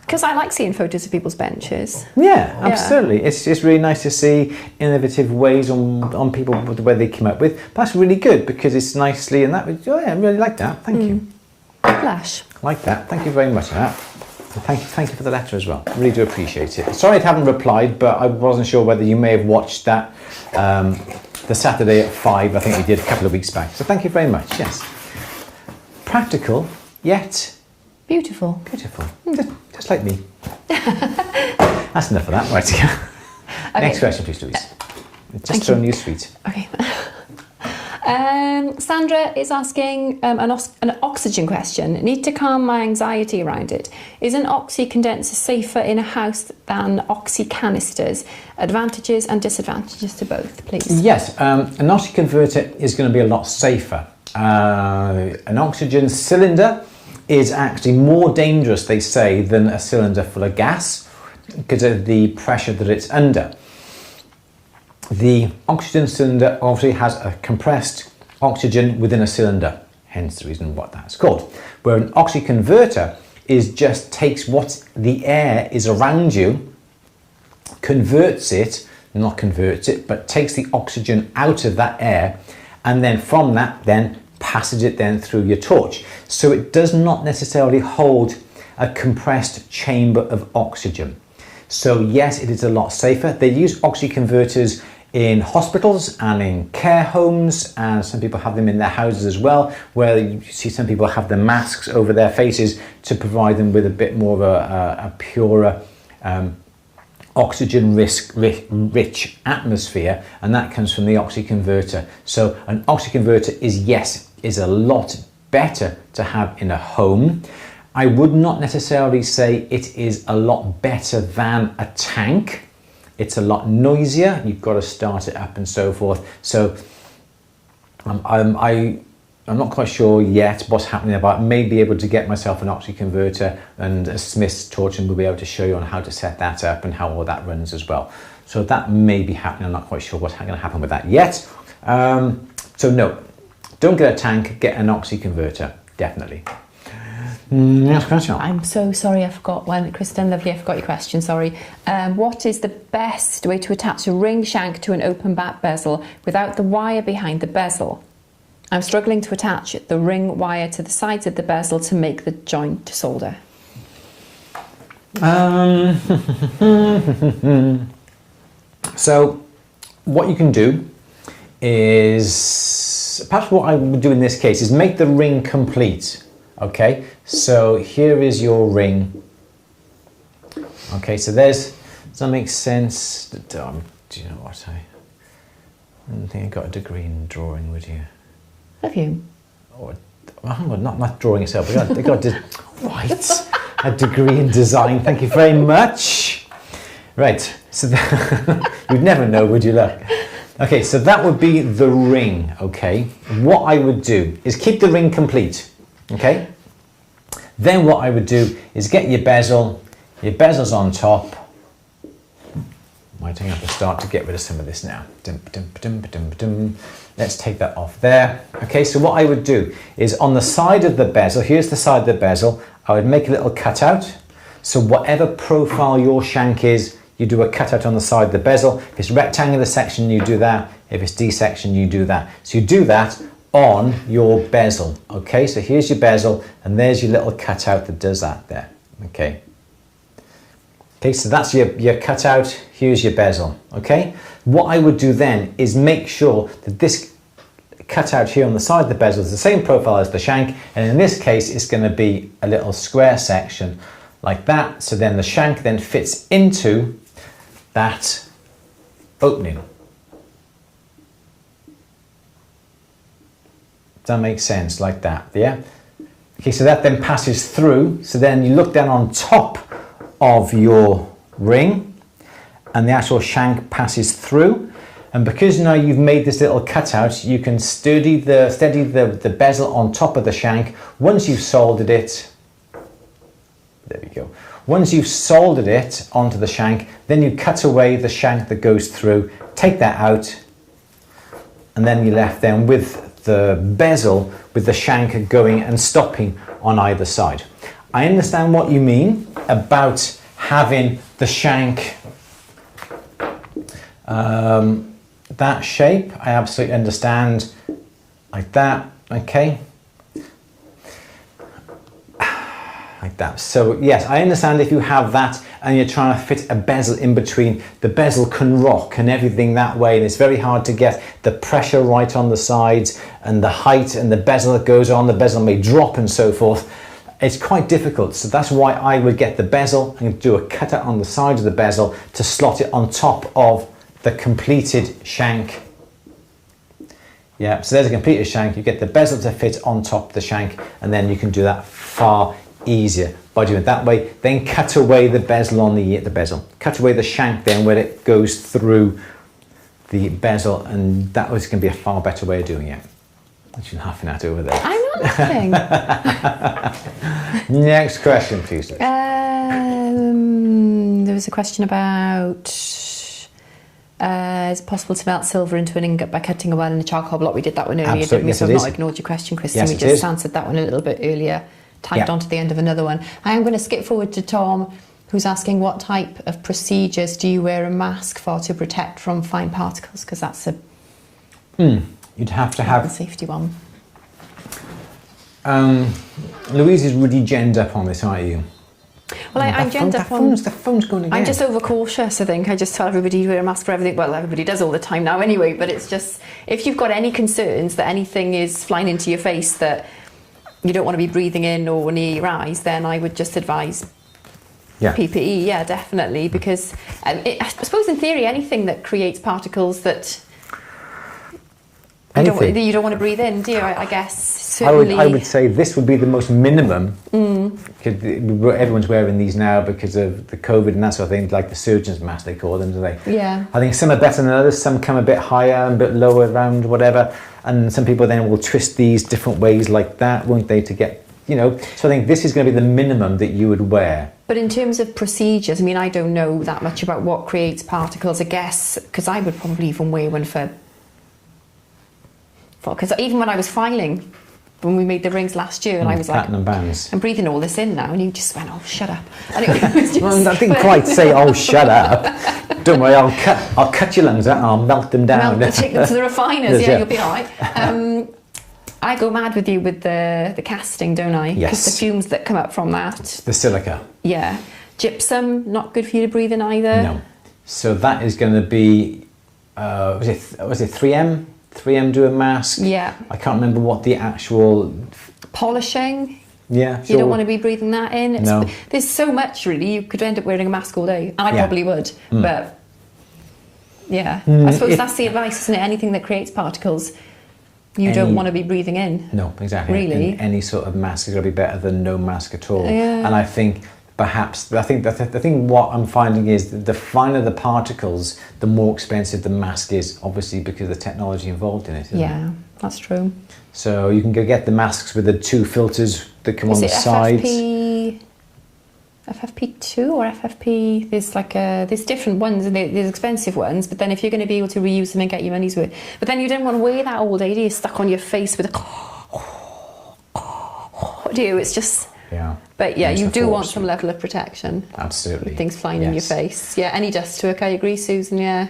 Because I like seeing photos of people's benches. Yeah, absolutely. It's just really nice to see innovative ways on people the way they come up with. But that's really good because it's nicely and that. I really like that. Thank you. Flash. Like that. Thank you very much for that. Thank you for the letter as well. Really do appreciate it. Sorry I haven't replied, but I wasn't sure whether you may have watched that the Saturday at 5. I think we did a couple of weeks back. So thank you very much. Yes. Practical, yet beautiful. Beautiful. Just like me. That's enough of that. Right. Okay. Next question, please, Louise. Just throwing you sweet. Okay. Sandra is asking an oxygen question. Need to calm my anxiety around it. Is an oxy condenser safer in a house than oxy canisters? Advantages and disadvantages to both, please. Yes, an oxy converter is going to be a lot safer. An oxygen cylinder is actually more dangerous, they say, than a cylinder full of gas because of the pressure that it's under. The oxygen cylinder obviously has a compressed oxygen within a cylinder, hence the reason what that's called. Where an oxyconverter is just takes what the air is around you, converts it, not converts it, but takes the oxygen out of that air, and then from that then passes it then through your torch. So it does not necessarily hold a compressed chamber of oxygen. So yes, it is a lot safer. They use oxyconverters in hospitals and in care homes, and some people have them in their houses as well, where you see some people have the masks over their faces to provide them with a bit more of a purer oxygen rich atmosphere, and that comes from the oxyconverter. So an oxyconverter is a lot better to have in a home. I would not necessarily say it is a lot better than a tank. It's a lot noisier. You've got to start it up and so forth. So I'm not quite sure yet what's happening about. I may be able to get myself an oxyconverter and a Smith's torch, and we'll be able to show you on how to set that up and how all that runs as well. So that may be happening. I'm not quite sure what's going to happen with that yet. So no, don't get a tank, get an oxyconverter, definitely. Next question. I'm so sorry, I forgot one. Kristen, lovely, I forgot your question, sorry. What is the best way to attach a ring shank to an open back bezel without the wire behind the bezel? I'm struggling to attach the ring wire to the sides of the bezel to make the joint solder. So what you can do is, perhaps what I would do in this case is make the ring complete. Okay, so here is your ring. Okay, so does that make sense? Do you know what? I don't think I got a degree in drawing, would you? Have you? Or, well, not drawing itself. I got right, a degree in design. Thank you very much. Right, so you'd never know, would you? Look. Okay, so that would be the ring. Okay, what I would do is keep the ring complete. Okay, then what I would do is get your bezel. Your bezel's on top. Might have to start to get rid of some of this now. Let's take that off there. Okay, so what I would do is on the side of the bezel, here's the side of the bezel, I would make a little cutout. So whatever profile your shank is, you do a cutout on the side of the bezel. If it's rectangular section, you do that. If it's D section, you do that. So you do that on your bezel. Okay, so here's your bezel, and there's your little cutout that does that there. Okay. Okay, so that's your cutout, here's your bezel, okay? What I would do then is make sure that this cutout here on the side of the bezel is the same profile as the shank, and in this case it's going to be a little square section like that, so then the shank then fits into that opening. Does that make sense? Like that, yeah? Okay, so that then passes through, so then you look down on top of your ring and the actual shank passes through, and because now you've made this little cutout, you can steady the bezel on top of the shank. Once you've soldered it, there we go. Once you've soldered it onto the shank, then you cut away the shank that goes through, take that out, and then you're left then with the bezel with the shank going and stopping on either side. I understand what you mean about having the shank that shape. I absolutely understand, like that, okay, like that. So yes, I understand if you have that and you're trying to fit a bezel in between, the bezel can rock and everything that way, and it's very hard to get the pressure right on the sides and the height, and the bezel that goes on, the bezel may drop and so forth. It's quite difficult, so that's why I would get the bezel and do a cutout on the side of the bezel to slot it on top of the completed shank. Yeah, so there's a completed shank. You get the bezel to fit on top of the shank, and then you can do that far easier by doing it that way. Then cut away the bezel on the bezel. Cut away the shank then where it goes through the bezel, and that was going to be a far better way of doing it. What are you laughing at over there? I'm not laughing. Next question, please. There was a question about says, possible to melt silver into an ingot by cutting a well in a charcoal block. We did that one earlier, Absolutely, didn't we? yes, So it I've is. not ignored your question, Kristen. Yes, We it just is. answered that one a little bit earlier, tagged on to the end of another one. I am going to skip forward to Tom, who's asking what type of procedures do you wear a mask for to protect from fine particles? Because that's a You'd have to have... safety one. Louise is really genned up on this, aren't you? Well, I'm genned up on... The phone's going again. I'm just overcautious, I think. I just tell everybody to wear a mask for everything. Well, everybody does all the time now anyway, but it's just, if you've got any concerns that anything is flying into your face that you don't want to be breathing in or near your eyes, then I would just advise PPE, yeah, definitely, because I suppose in theory anything that creates particles that you don't want to breathe in, do you? I guess certainly. I would say this would be the most minimum. Everyone's wearing these now because of the COVID and that sort of thing, like the surgeon's mask they call them, do they? Yeah. I think some are better than others. Some come a bit higher and a bit lower around whatever, and some people then will twist these different ways like that, won't they, to get, So I think this is going to be the minimum that you would wear. But in terms of procedures, I mean, I don't know that much about what creates particles, I guess, because I would probably even wear one because even when I was filing, when we made the rings last year, and I was platinum bands. I'm breathing all this in now, and you just went, oh, shut up. And it was just, well, I didn't quite say, oh, shut up. Don't worry, I'll cut your lungs out and I'll melt them down. Take them to the refiners, you'll be all right. I go mad with you with the casting, don't I? Yes. Because the fumes that come up from that. The silica. Yeah. Gypsum, not good for you to breathe in either. No. So that is going to be, was it 3M? 3M do a mask. Yeah. I can't remember what the actual... Polishing. Yeah. You don't want to be breathing that in. No. There's so much, really. You could end up wearing a mask all day. And I probably would. But, yeah. I suppose that's the advice, isn't it? Anything that creates particles, you don't want to be breathing in. No, exactly. Really. And any sort of mask is going to be better than no mask at all. Yeah. And I think... Perhaps, I think the thing what I'm finding is that the finer the particles, the more expensive the mask is, obviously because of the technology involved in it. Yeah, that's true. So you can go get the masks with the two filters that come on the sides. FFP2 or FFP? There's different ones, and there's expensive ones. But then if you're going to be able to reuse them and get your money's worth, but then you don't want to wear that all day. Do you? Stuck on your face with do you? It's just. Yeah. But yeah, you do want some level of protection. Absolutely. Things flying in your face. Yeah, any dust to it, I agree, Susan, yeah.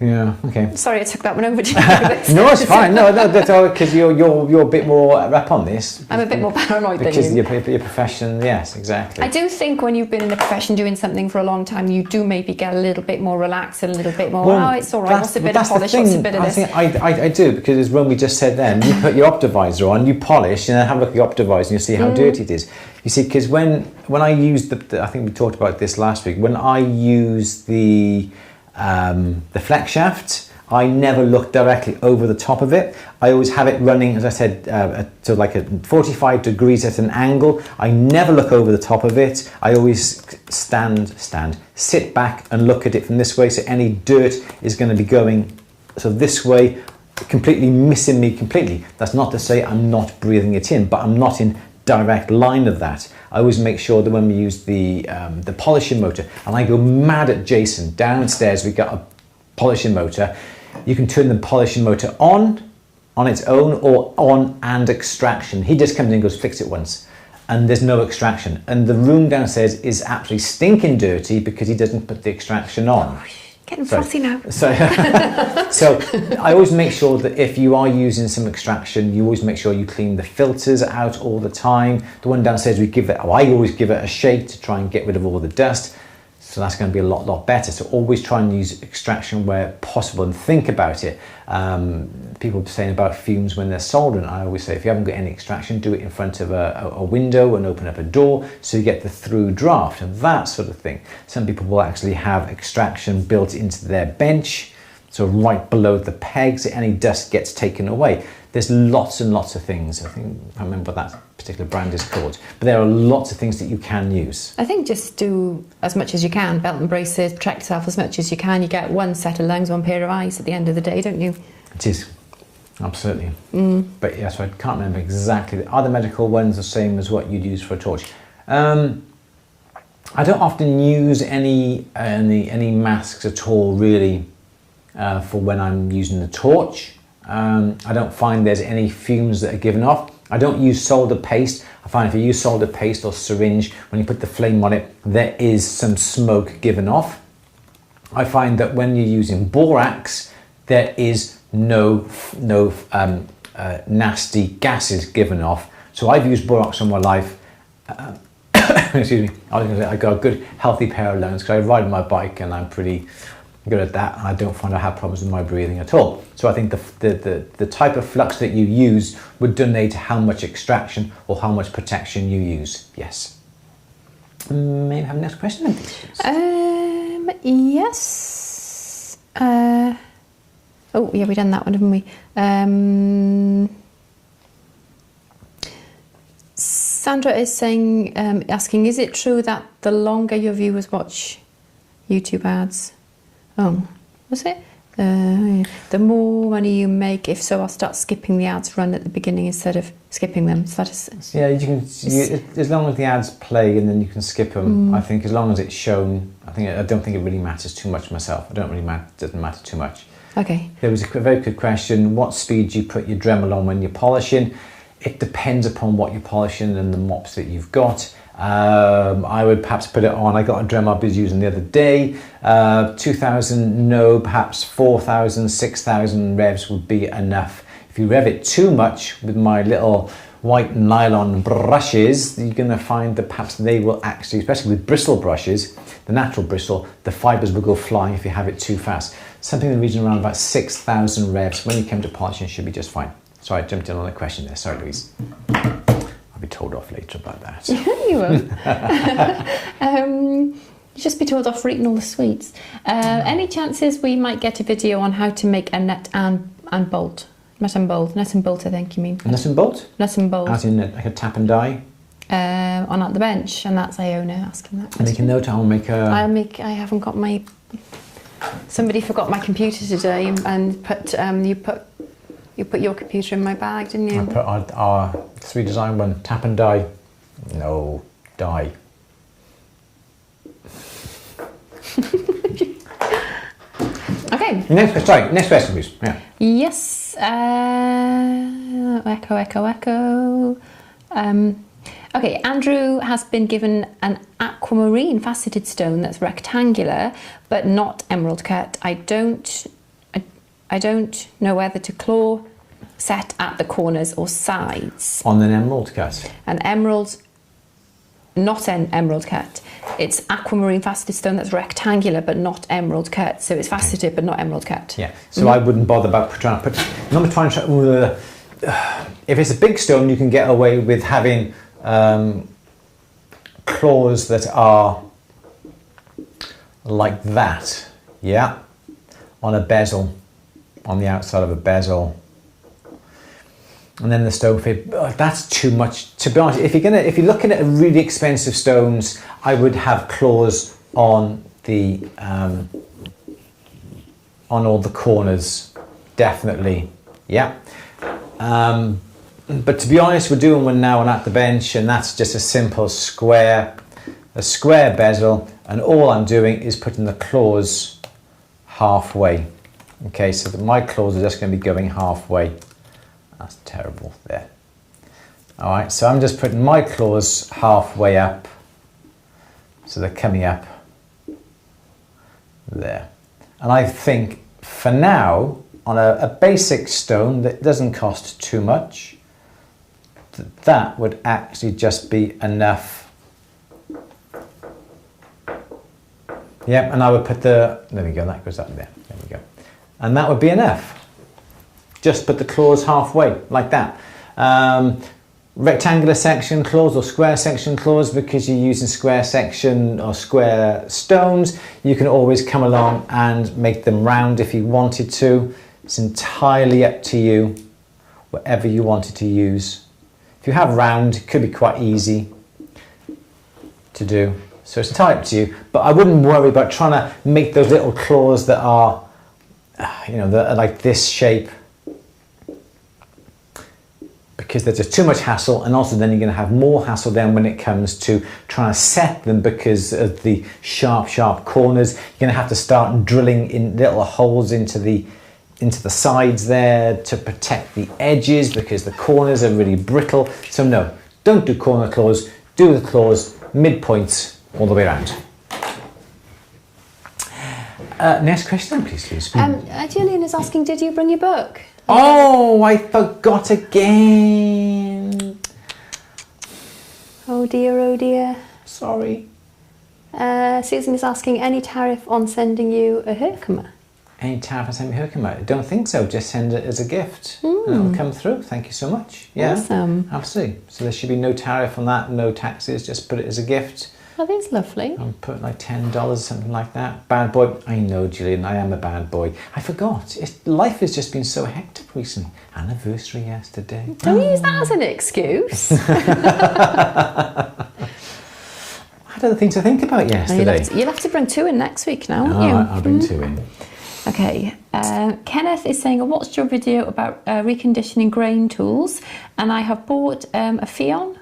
Yeah, okay. Sorry I took that one over to you. No, it's fine. No, that's all because you're a bit more up on this. I'm a bit more paranoid than you. Because your profession, yes, exactly. I do think when you've been in the profession doing something for a long time, you do maybe get a little bit more relaxed and a little bit more, it's all right, what's a bit of polish, what's a bit of this? I do, because as when we just said then, you put your optivisor on, you polish, and then have a look at your optivisor and you'll see how dirty it is. You see, because when I used I think we talked about this last week, when I use the flex shaft, I never look directly over the top of it. I always have it running, as I said, to like a 45 degrees at an angle. I never look over the top of it. I always sit back and look at it from this way, so any dirt is going to be going this way, completely missing me completely. That's not to say I'm not breathing it in, but I'm not in direct line of that. I always make sure that when we use the polishing motor, and I go mad at Jason, downstairs we got a polishing motor. You can turn the polishing motor on its own, or on and extraction. He just comes in and goes, fix it once, and there's no extraction. And the room downstairs is absolutely stinking dirty because he doesn't put the extraction on. Getting frothy now. So I always make sure that if you are using some extraction, you always make sure you clean the filters out all the time. The one downstairs, I always give it a shake to try and get rid of all the dust. So that's going to be a lot better. So always try and use extraction where possible and think about it. People saying about fumes when they're soldering, I always say if you haven't got any extraction, do it in front of a window and open up a door so you get the through draft and that sort of thing. Some people will actually have extraction built into their bench, so right below the pegs, any dust gets taken away. There's lots and lots of things. I can't remember what that particular brand is called, but there are lots of things that you can use. I think just do as much as you can, belt and braces, protect yourself as much as you can. You get one set of lungs, one pair of eyes at the end of the day, don't you? It is, absolutely. But yeah, so I can't remember exactly. Are the medical ones the same as what you'd use for a torch? I don't often use any masks at all, really, for when I'm using the torch. I don't find there's any fumes that are given off. I don't use solder paste. I find if you use solder paste or syringe, when you put the flame on it, there is some smoke given off. I find that when you're using borax, there is no nasty gases given off. So I've used borax all my life. Excuse me. I got a good healthy pair of lungs because I ride my bike and I'm pretty good at that, and I don't find I have problems with my breathing at all. So I think the type of flux that you use would donate how much extraction or how much protection you use. Yes. Maybe have the next question then, please. Yes. Oh yeah, we done that one, haven't we? Sandra is saying, asking, is it true that the longer your viewers watch YouTube ads, was it? The more money you make? If so, I'll start skipping the ads run at the beginning instead of skipping them. So that is, yeah, as long as the ads play and then you can skip them. I think as long as it's shown, I don't think it really matters too much myself. Doesn't matter too much. Okay. There was a very good question. What speed do you put your Dremel on when you're polishing? It depends upon what you're polishing and the mops that you've got. I would perhaps put it on. I got a Dremel I was using the other day. 2,000, no, perhaps 4,000, 6,000 revs would be enough. If you rev it too much with my little white nylon brushes, you're going to find that perhaps they will actually, especially with bristle brushes, the natural bristle, the fibres will go flying if you have it too fast. Something in the region around about 6,000 revs when you come to polishing should be just fine. Sorry, I jumped in on a question there. Sorry, Louise. I'll be told off later about that. You will. You just be told off for eating all the sweets. Any chances we might get a video on how to make a nut and bolt? Nut and bolt, I think you mean. Nut and bolt? Nut and bolt. As in like a tap and die? On At the Bench, and that's Iona asking that question. Make a note, I'll make a... I haven't got my... Somebody forgot my computer today and put, you put your computer in my bag, didn't you? I put our 3 design one, tap and die. No, die. Okay. Next question, please. Yeah. Yes. Echo. Okay, Andrew has been given an aquamarine faceted stone that's rectangular but not emerald cut. I don't know whether to claw set at the corners or sides. On an emerald cut? An emerald, not an emerald cut. It's aquamarine faceted stone that's rectangular but not emerald cut. So it's faceted but not emerald cut. Yeah, so I wouldn't bother about trying to put... if it's a big stone, you can get away with having claws that are like that, yeah, on a bezel, on the outside of a bezel. And then the stone fit, that's too much. To be honest, if you're looking at really expensive stones, I would have claws on the on all the corners, definitely, yeah. But to be honest, we're doing one now on At the Bench, and that's just a simple square bezel, and all I'm doing is putting the claws halfway. Okay, so my claws are just going to be going halfway. That's terrible there. All right, so I'm just putting my claws halfway up, so they're coming up there. And I think for now, on a basic stone that doesn't cost too much, that would actually just be enough. Yep, and I would put there we go, that goes up there. There we go. And that would be enough. Just put the claws halfway, like that. Rectangular section claws or square section claws, because you're using square section or square stones, you can always come along and make them round if you wanted to. It's entirely up to you, whatever you wanted to use. If you have round, it could be quite easy to do. So it's entirely up to you, but I wouldn't worry about trying to make those little claws that are, that are like this shape, because there's just too much hassle, and also then you're going to have more hassle then when it comes to trying to set them because of the sharp corners. You're going to have to start drilling in little holes into the sides there to protect the edges because the corners are really brittle. So no, don't do corner claws, do the claws midpoints all the way around. Next question, please, Louise. Julian is asking, did you bring your book? Oh, I forgot again. Oh dear, oh dear. Sorry. Susan is asking, any tariff on sending you a Herkimer? Any tariff on sending me Herkimer? I don't think so. Just send it as a gift. And it'll come through. Thank you so much. Yeah, awesome. Absolutely. So there should be no tariff on that, no taxes. Just put it as a gift. Oh, that's lovely. I'll put like $10, something like that. Bad boy. I know, Julian, I am a bad boy. I forgot. Life has just been so hectic recently. Anniversary yesterday. Don't use that as an excuse. I had other things to think about yesterday. You'll have to bring 2 in next week now, won't you? I'll bring 2 in. Okay. Kenneth is saying, I watched your video about reconditioning grain tools, and I have bought a Fion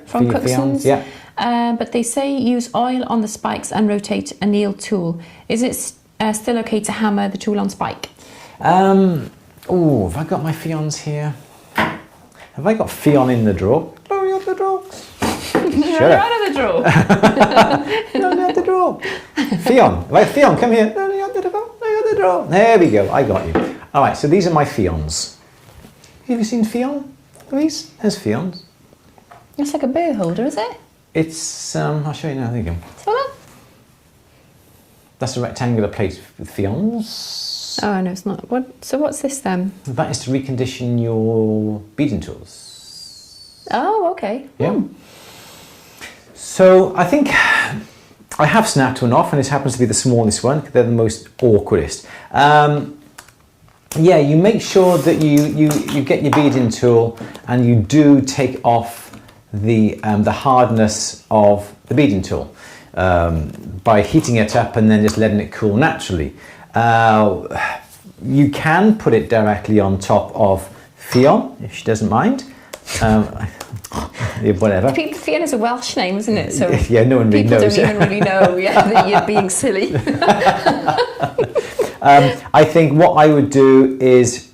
from Cookson's. Yeah. But they say use oil on the spikes and rotate a nail tool. Is it still okay to hammer the tool on spike? Oh, have I got my Fions here? Have I got Fion in the drawer? No, you're the drawer. You're out of the drawer. No, you're the drawer. Fion. Right, Fion, come here. No, you're the drawer. No, you're the drawer. There we go. I got you. All right, so these are my Fions. Have you seen Fion, Louise? There's Fions. It's like a beer holder, is it? It's, I'll show you now. There you go. So that's a rectangular plate with Fions. Oh, no, it's not. So what's this then? That is to recondition your beading tools. Oh, okay. Yeah. So I think I have snapped one off, and this happens to be the smallest one. They're the most awkwardest. Yeah, you make sure that you get your beading tool and you do take off the hardness of the beading tool by heating it up and then just letting it cool naturally. You can put it directly on top of Fion if she doesn't mind. Yeah, whatever. Fion is a Welsh name, isn't it? So yeah, no one really knows. People don't even really know that you're being silly. I think what I would do is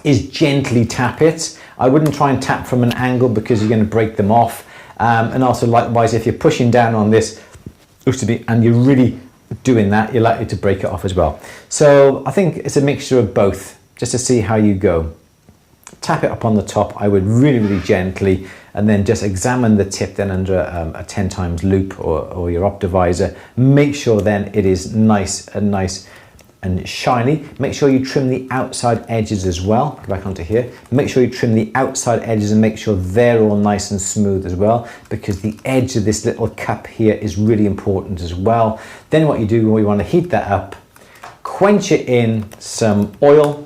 gently tap it. I wouldn't try and tap from an angle because you're going to break them off. And also likewise, if you're pushing down on this, and you're really doing that, you're likely to break it off as well. So I think it's a mixture of both, just to see how you go. Tap it up on the top, I would really gently, and then just examine the tip then under a 10 times loop or your optivisor. Make sure then it is nice and shiny. Make sure you trim the outside edges as well. Go back onto here. Make sure you trim the outside edges and make sure they're all nice and smooth as well, because the edge of this little cup here is really important as well. Then what you do, we want to heat that up, quench it in some oil,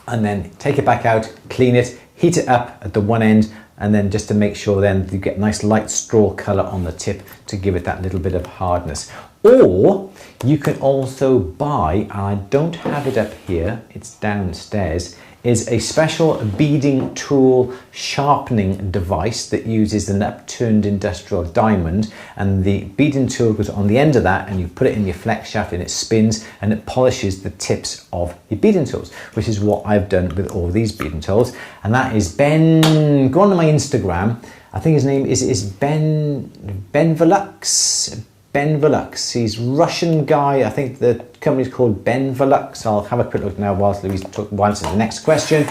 and then take it back out, clean it, heat it up at the one end, and then just to make sure then you get nice light straw colour on the tip to give it that little bit of hardness. Or you can also buy, and I don't have it up here, it's downstairs, is a special beading tool sharpening device that uses an upturned industrial diamond, and the beading tool goes on the end of that and you put it in your flex shaft and it spins and it polishes the tips of your beading tools, which is what I've done with all these beading tools. And that is Ben, go on to my Instagram, I think his name is Ben Velux. Ben Velux. He's a Russian guy. I think the company's called Ben Velux. I'll have a quick look now whilst Louise answers the next question.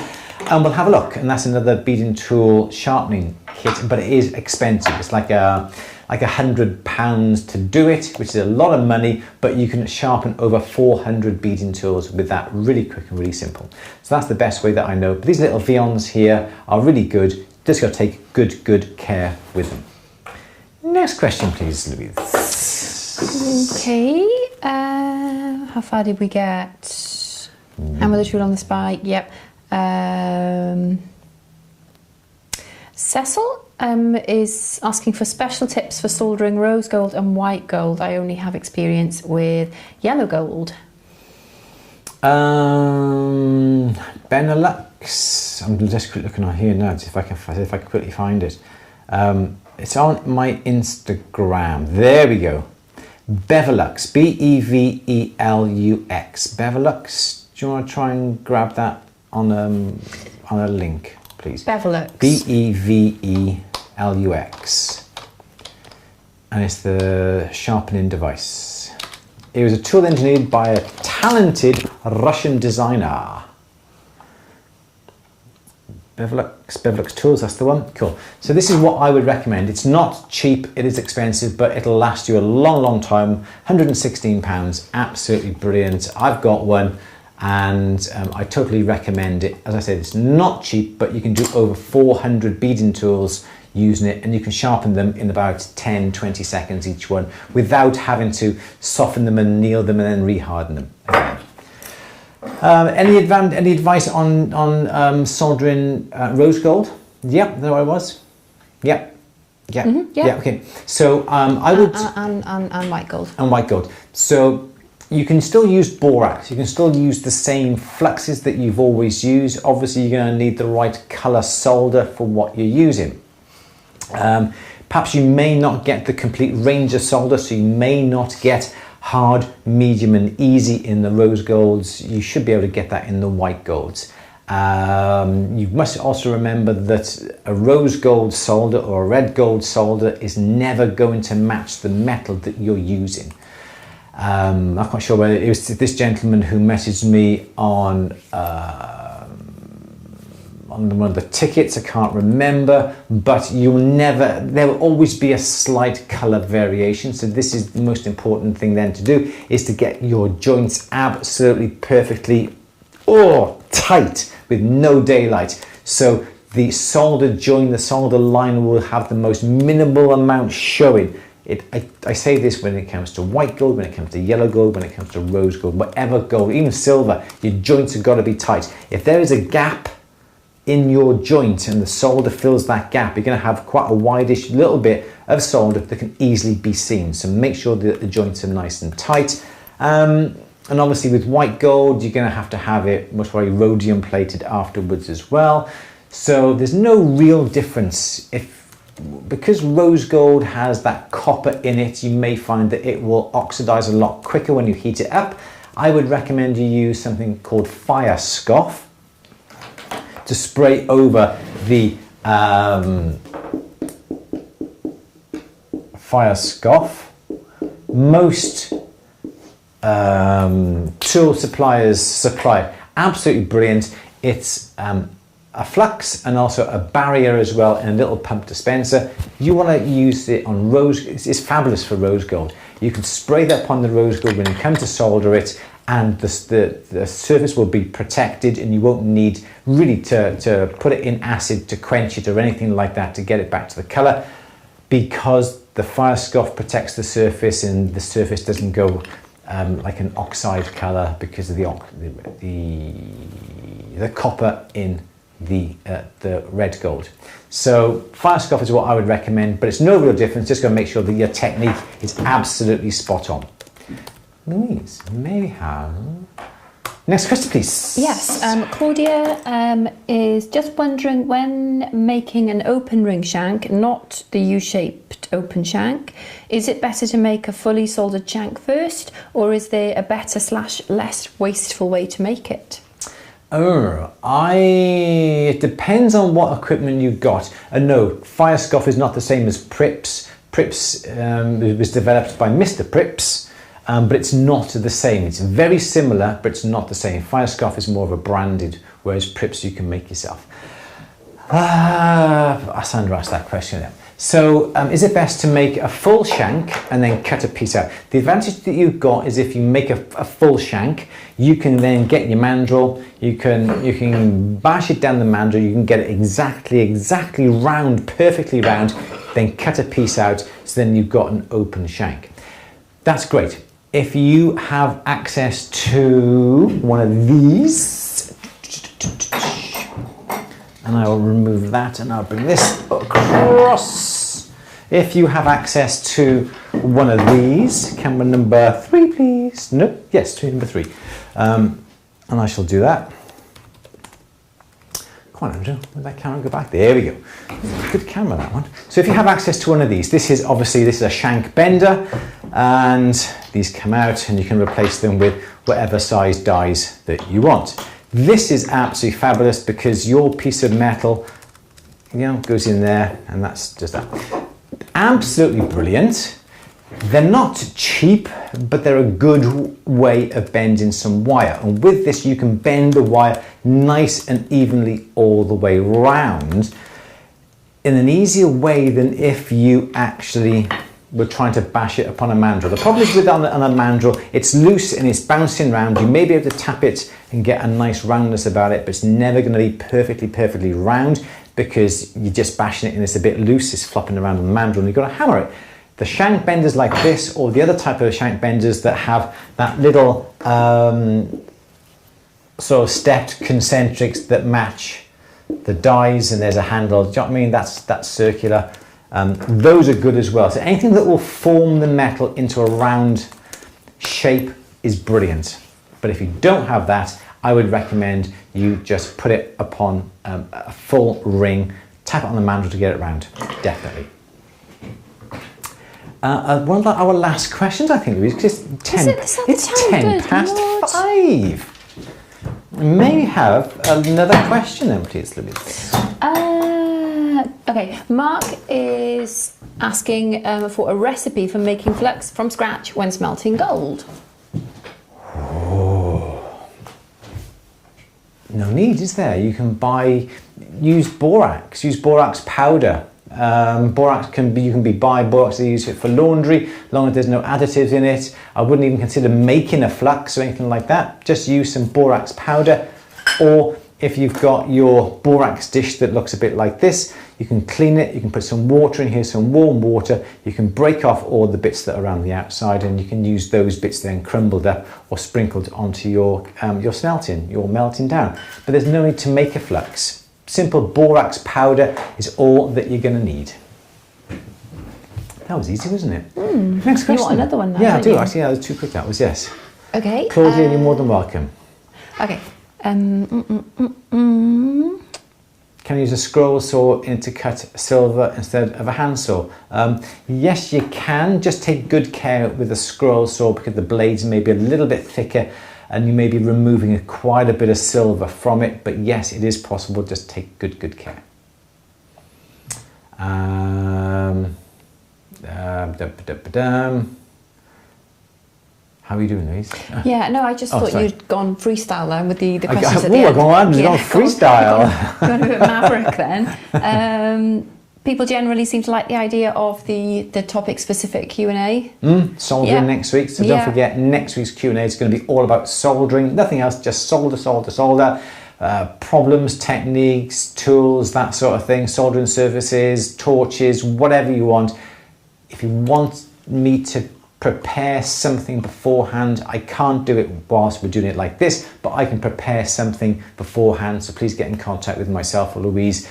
And we'll have a look. And that's another beading tool sharpening kit, but it is expensive. It's like £100 to do it, which is a lot of money, but you can sharpen over 400 beading tools with that really quick and really simple. So that's the best way that I know. But these little Vions here are really good. Just got to take good care with them. Next question, please, Louise. Okay. How far did we get? Hammer the tool on the spike. Yep. Cecil is asking for special tips for soldering rose gold and white gold. I only have experience with yellow gold. Benelux. I'm just looking on here now to see if I can quickly find it. It's on my Instagram. There we go. Bevelux, Bevelux. Bevelux. Do you want to try and grab that on a link, please? Bevelux. Bevelux. And it's the sharpening device. It was a tool engineered by a talented Russian designer. Bevelux tools, that's the one. Cool. So this is what I would recommend. It's not cheap, it is expensive, but it'll last you a long, long time. £116, absolutely brilliant. I've got one and I totally recommend it. As I said, it's not cheap, but you can do over 400 beading tools using it, and you can sharpen them in about 10-20 seconds each one without having to soften them and anneal them and then reharden them again. Any advice on soldering rose gold? Yep, there I was. Yep. Yeah. Mm-hmm, yeah. Yeah. Okay. So I would and white gold. And white gold. So you can still use borax. You can still use the same fluxes that you've always used. Obviously, you're going to need the right color solder for what you're using. Perhaps you may not get the complete range of solder, so you may not get hard, medium and easy in the rose golds. You should be able to get that in the white golds. You must also remember that a rose gold solder or a red gold solder is never going to match the metal that you're using. I'm not quite sure whether it was this gentleman who messaged me on one of the tickets, I can't remember, but there will always be a slight color variation. So this is the most important thing then to do, is to get your joints absolutely perfectly tight with no daylight. So the solder joint, the solder line will have the most minimal amount showing. I say this when it comes to white gold, when it comes to yellow gold, when it comes to rose gold, whatever gold, even silver, your joints have got to be tight. If there is a gap in your joint and the solder fills that gap, you're going to have quite a wideish little bit of solder that can easily be seen. So make sure that the joints are nice and tight. And obviously with white gold, you're going to have it most probably rhodium plated afterwards as well. So there's no real difference. Because rose gold has that copper in it, you may find that it will oxidize a lot quicker when you heat it up. I would recommend you use something called fire scoff to spray over the fire scoff. Most tool suppliers supply it. Absolutely brilliant. It's a flux and also a barrier as well, and a little pump dispenser. You want to use it on rose. It's fabulous for rose gold. You can spray that upon the rose gold when you come to solder it, and the surface will be protected, and you won't need really to put it in acid to quench it or anything like that to get it back to the color, because the fire scoff protects the surface and the surface doesn't go like an oxide color because of the copper in the red gold. So fire scoff is what I would recommend, but it's no real difference. Just going to make sure that your technique is absolutely spot on. Louise, may we have next question, please? Yes, Claudia is just wondering, when making an open ring shank, not the U-shaped open shank, is it better to make a fully soldered shank first, or is there a better / less wasteful way to make it? It depends on what equipment you've got. And no, fire scoff is not the same as Prips. Prips was developed by Mr. Prips, but it's not the same. It's very similar, but it's not the same. Fire scoff is more of a branded, whereas Prips you can make yourself. Sandra asked that question then. So is it best to make a full shank and then cut a piece out? The advantage that you've got is if you make a full shank, you can then get your mandrel, you can bash it down the mandrel, you can get it exactly round, perfectly round, then cut a piece out, so then you've got an open shank. That's great. If you have access to one of these, and I will remove that and I'll bring this across. If you have access to one of these, camera number 3 please. No, yes, number 3. And I shall do that. Come on, Andrew, let that camera go back. There we go. Good camera, that one. So if you have access to one of these, this is a shank bender, and these come out and you can replace them with whatever size dies that you want. This is absolutely fabulous because your piece of metal, goes in there, and that's just that. Absolutely brilliant. They're not cheap, but they're a good way of bending some wire. And with this, you can bend the wire nice and evenly all the way round in an easier way than if you actually were trying to bash it upon a mandrel. The problem is with on a mandrel, it's loose and it's bouncing around. You may be able to tap it and get a nice roundness about it, but it's never going to be perfectly round because you're just bashing it and it's a bit loose, it's flopping around on the mandrel, and you've got to hammer it. The shank benders like this, or the other type of shank benders that have that little sort of stepped concentrics that match the dies, and there's a handle, do you know what I mean? That's circular. Those are good as well. So anything that will form the metal into a round shape is brilliant. But if you don't have that, I would recommend you just put it upon a full ring, tap it on the mandrel to get it round, definitely. One of our last questions, I think, Louise, because it's 10 past 5. May we have another question then, please, Louise? Okay, Mark is asking for a recipe for making flux from scratch when smelting gold. No need, is there? You can use borax powder. Borax you can buy borax to use it for laundry, as long as there's no additives in it. I wouldn't even consider making a flux or anything like that. Just use some borax powder, or if you've got your borax dish that looks a bit like this, you can clean it, you can put some water in here, some warm water, you can break off all the bits that are around the outside, and you can use those bits then crumbled up or sprinkled onto your smelting, your melting down. But there's no need to make a flux. Simple borax powder is all that you're going to need. That was easy, wasn't it? Next question. You want another one now? Yeah, I do. Actually, that was too quick. That was, yes. Okay. Claudia, you're more than welcome. Okay. Can you use a scroll saw to cut silver instead of a handsaw? Yes, you can. Just take good care with a scroll saw because the blades may be a little bit thicker and you may be removing quite a bit of silver from it. But yes, it is possible. Just take good care. How are you doing, Louise? Yeah, no, I just thought you'd gone freestyle then with the questions at the end. I've gone freestyle. Gone a bit maverick then. People generally seem to like the idea of the topic-specific Q&A. Soldering next week. So don't forget, next week's Q&A is going to be all about soldering. Nothing else, just solder. Problems, techniques, tools, that sort of thing. Soldering surfaces, torches, whatever you want. If you want me to prepare something beforehand, I can't do it whilst we're doing it like this, but I can prepare something beforehand. So please get in contact with myself or Louise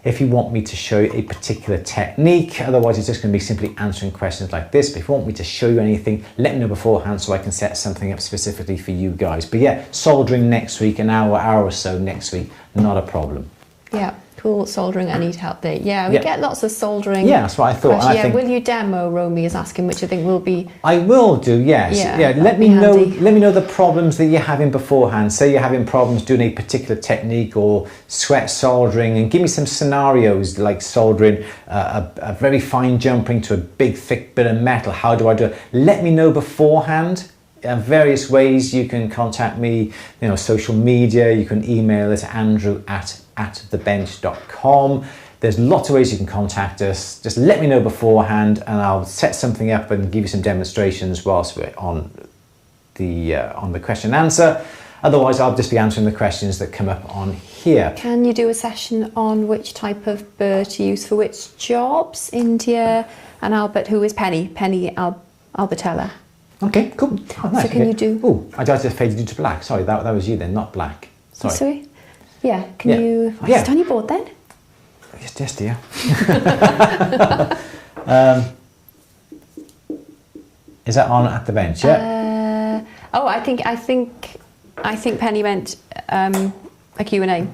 if you want me to show you a particular technique. Otherwise, it's just going to be simply answering questions like this. But if you want me to show you anything, let me know beforehand so I can set something up specifically for you guys. But yeah, soldering next week, an hour or so next week, not a problem. Yeah, cool. Soldering, I need help there. Yeah, we get lots of soldering. Yeah, that's what I thought. I think, will you demo? Romy is asking, which I think will be. I will do. Yes. Yeah. Let me know. Let me know the problems that you're having beforehand. Say you're having problems doing a particular technique or sweat soldering, and give me some scenarios like soldering a very fine jump ring to a big thick bit of metal. How do I do it? Let me know beforehand. Various ways you can contact me. Social media. You can email it andrew@atthebench.com. There's lots of ways you can contact us. Just let me know beforehand and I'll set something up and give you some demonstrations whilst we're on the question and answer. Otherwise, I'll just be answering the questions that come up on here. Can you do a session on which type of burr to use for which jobs? India and Albert, who is Penny Albertella. Okay, cool. Oh, nice. So can you do... Oh, I just faded you to black. Sorry, that was you then, not black. Sorry. Yeah, can you... Oh, it's on your board then? Yes, dear. Is that on at the bench? Yeah. I think Penny meant a Q&A.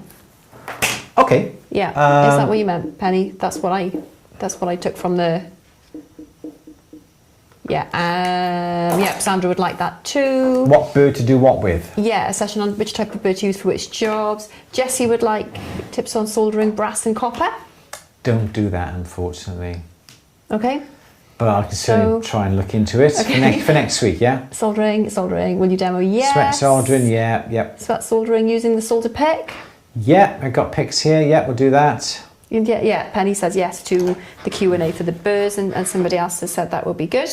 Okay. Yeah. Is that what you meant, Penny? That's what I took from the. Yeah. Yeah. Sandra would like that too. What bird to do what with? Yeah, a session on which type of bird to use for which jobs. Jessie would like tips on soldering brass and copper. Don't do that, unfortunately. Okay. But I can certainly try and look into it for next week, yeah? Soldering. Will you demo? Yes. Sweat soldering, yeah, yep. Sweat soldering using the solder pick. Yeah, I've got picks here, yeah, we'll do that. Yeah, Penny says yes to the Q&A for the birds, and somebody else has said that will be good.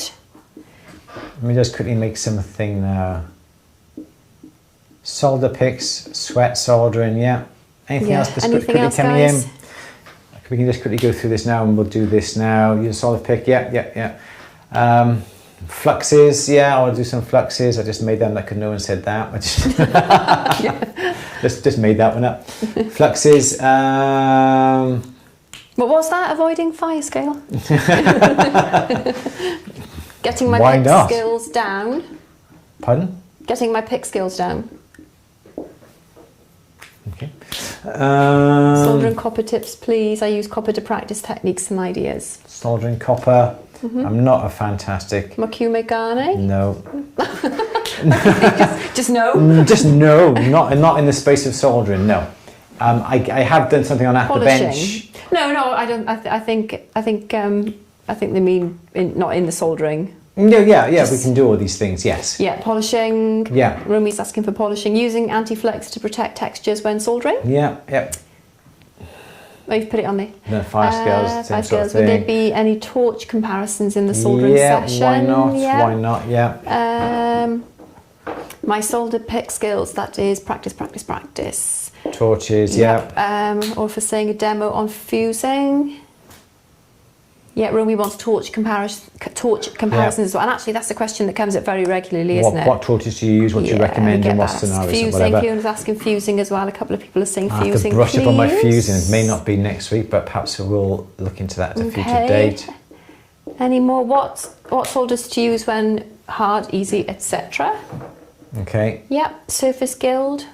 Let me just quickly make something now. Solder picks, sweat soldering, yeah. Anything else that's quickly coming in? We can just quickly go through this now and we'll do this now. Use a solid pick, yeah. Fluxes, yeah, I'll do some fluxes. I just made them like no one said that. Just made that one up. Fluxes. What was that? Avoiding fire scale? Getting my pick skills down. Pardon? Getting my pick skills down. Okay. Soldering copper tips, please. I use copper to practice techniques and ideas. Soldering copper. I'm not a fantastic. Makume Gane? No. just no? Just no. Not in the space of soldering, no. I have done something on atthebench. No, I don't. I think they mean not in the soldering. No, yeah, we can do all these things, yes. Yeah, polishing. Yeah. Romy's asking for polishing. Using anti-flex to protect textures when soldering. Yeah. Oh, you've put it on there. The fire scales, fire scales. Would there be any torch comparisons in the soldering session? Why not, yeah. My solder pick skills, that is practice. Torches, yeah. Or for saying a demo on fusing. Yeah, Romy wants torch comparisons as well. And actually, that's a question that comes up very regularly, isn't it? What torches do you use? What do you recommend in what scenarios? Fusing, Fiona's asking fusing as well. A couple of people are saying fusing. I have to brush up on my fusing. It may not be next week, but perhaps we'll look into that at a future date. Any more? What solders to use when hard, easy, etc.? Okay. Yep, surface guild.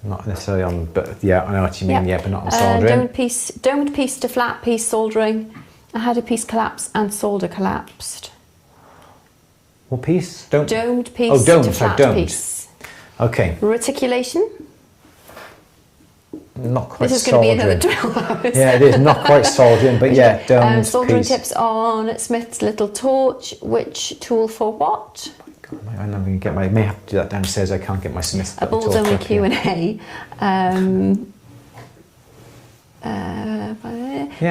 Not necessarily on, but yeah, I know what you mean. Yeah, but not on soldering. Domed piece to flat piece soldering. I had a piece collapse and solder collapsed. What piece? Domed piece to flat piece. Okay. Reticulation. Not quite soldering. This is going to be another 12 hours. Yeah, it is not quite soldering, but yeah, domed soldering piece. tips on Smith's little torch. Which tool for what? I'm going to get I may have to do that downstairs. I can't get my Smith. A balls only Q&A.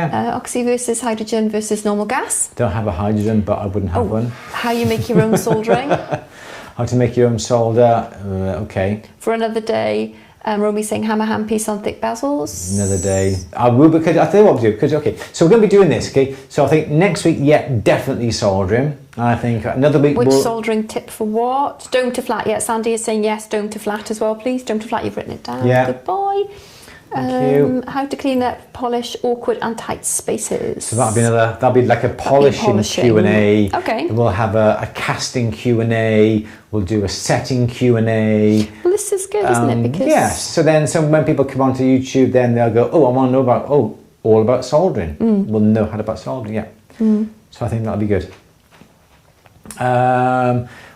Oxy versus hydrogen versus normal gas. Don't have a hydrogen, but I wouldn't have one. How you make your own soldering. How to make your own solder. Okay. For another day. Romy saying hammer hand piece on thick bezels. Another day. I will, because I tell you what we'll do. Okay, so we're going to be doing this. Okay, so I think next week, definitely soldering. I think another week. Which soldering tip for what? Dome to flat. Yeah, Sandy is saying yes. Dome to flat as well, please. Dome to flat. You've written it down. Yeah. Good boy. Thank you. How to clean up, polish awkward and tight spaces. So that'll be like a polishing Q&A. Okay. We'll have a casting Q&A. We'll do a setting Q&A. Well, this is good, isn't it? Because yes. So when people come onto YouTube, then they'll go, I want to know about all about soldering. We'll know how about soldering. Yeah. So I think that'll be good.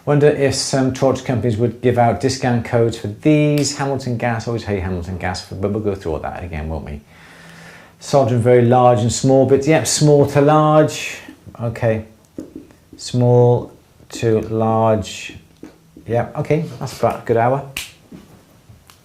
Wonder if some torch companies would give out discount codes for these. Hamilton Gas, always hate Hamilton Gas, but we'll go through all that again, won't we? Soldering very large and small bits. Yep, small to large. Okay. Small to large. Yep, okay, that's about a good hour.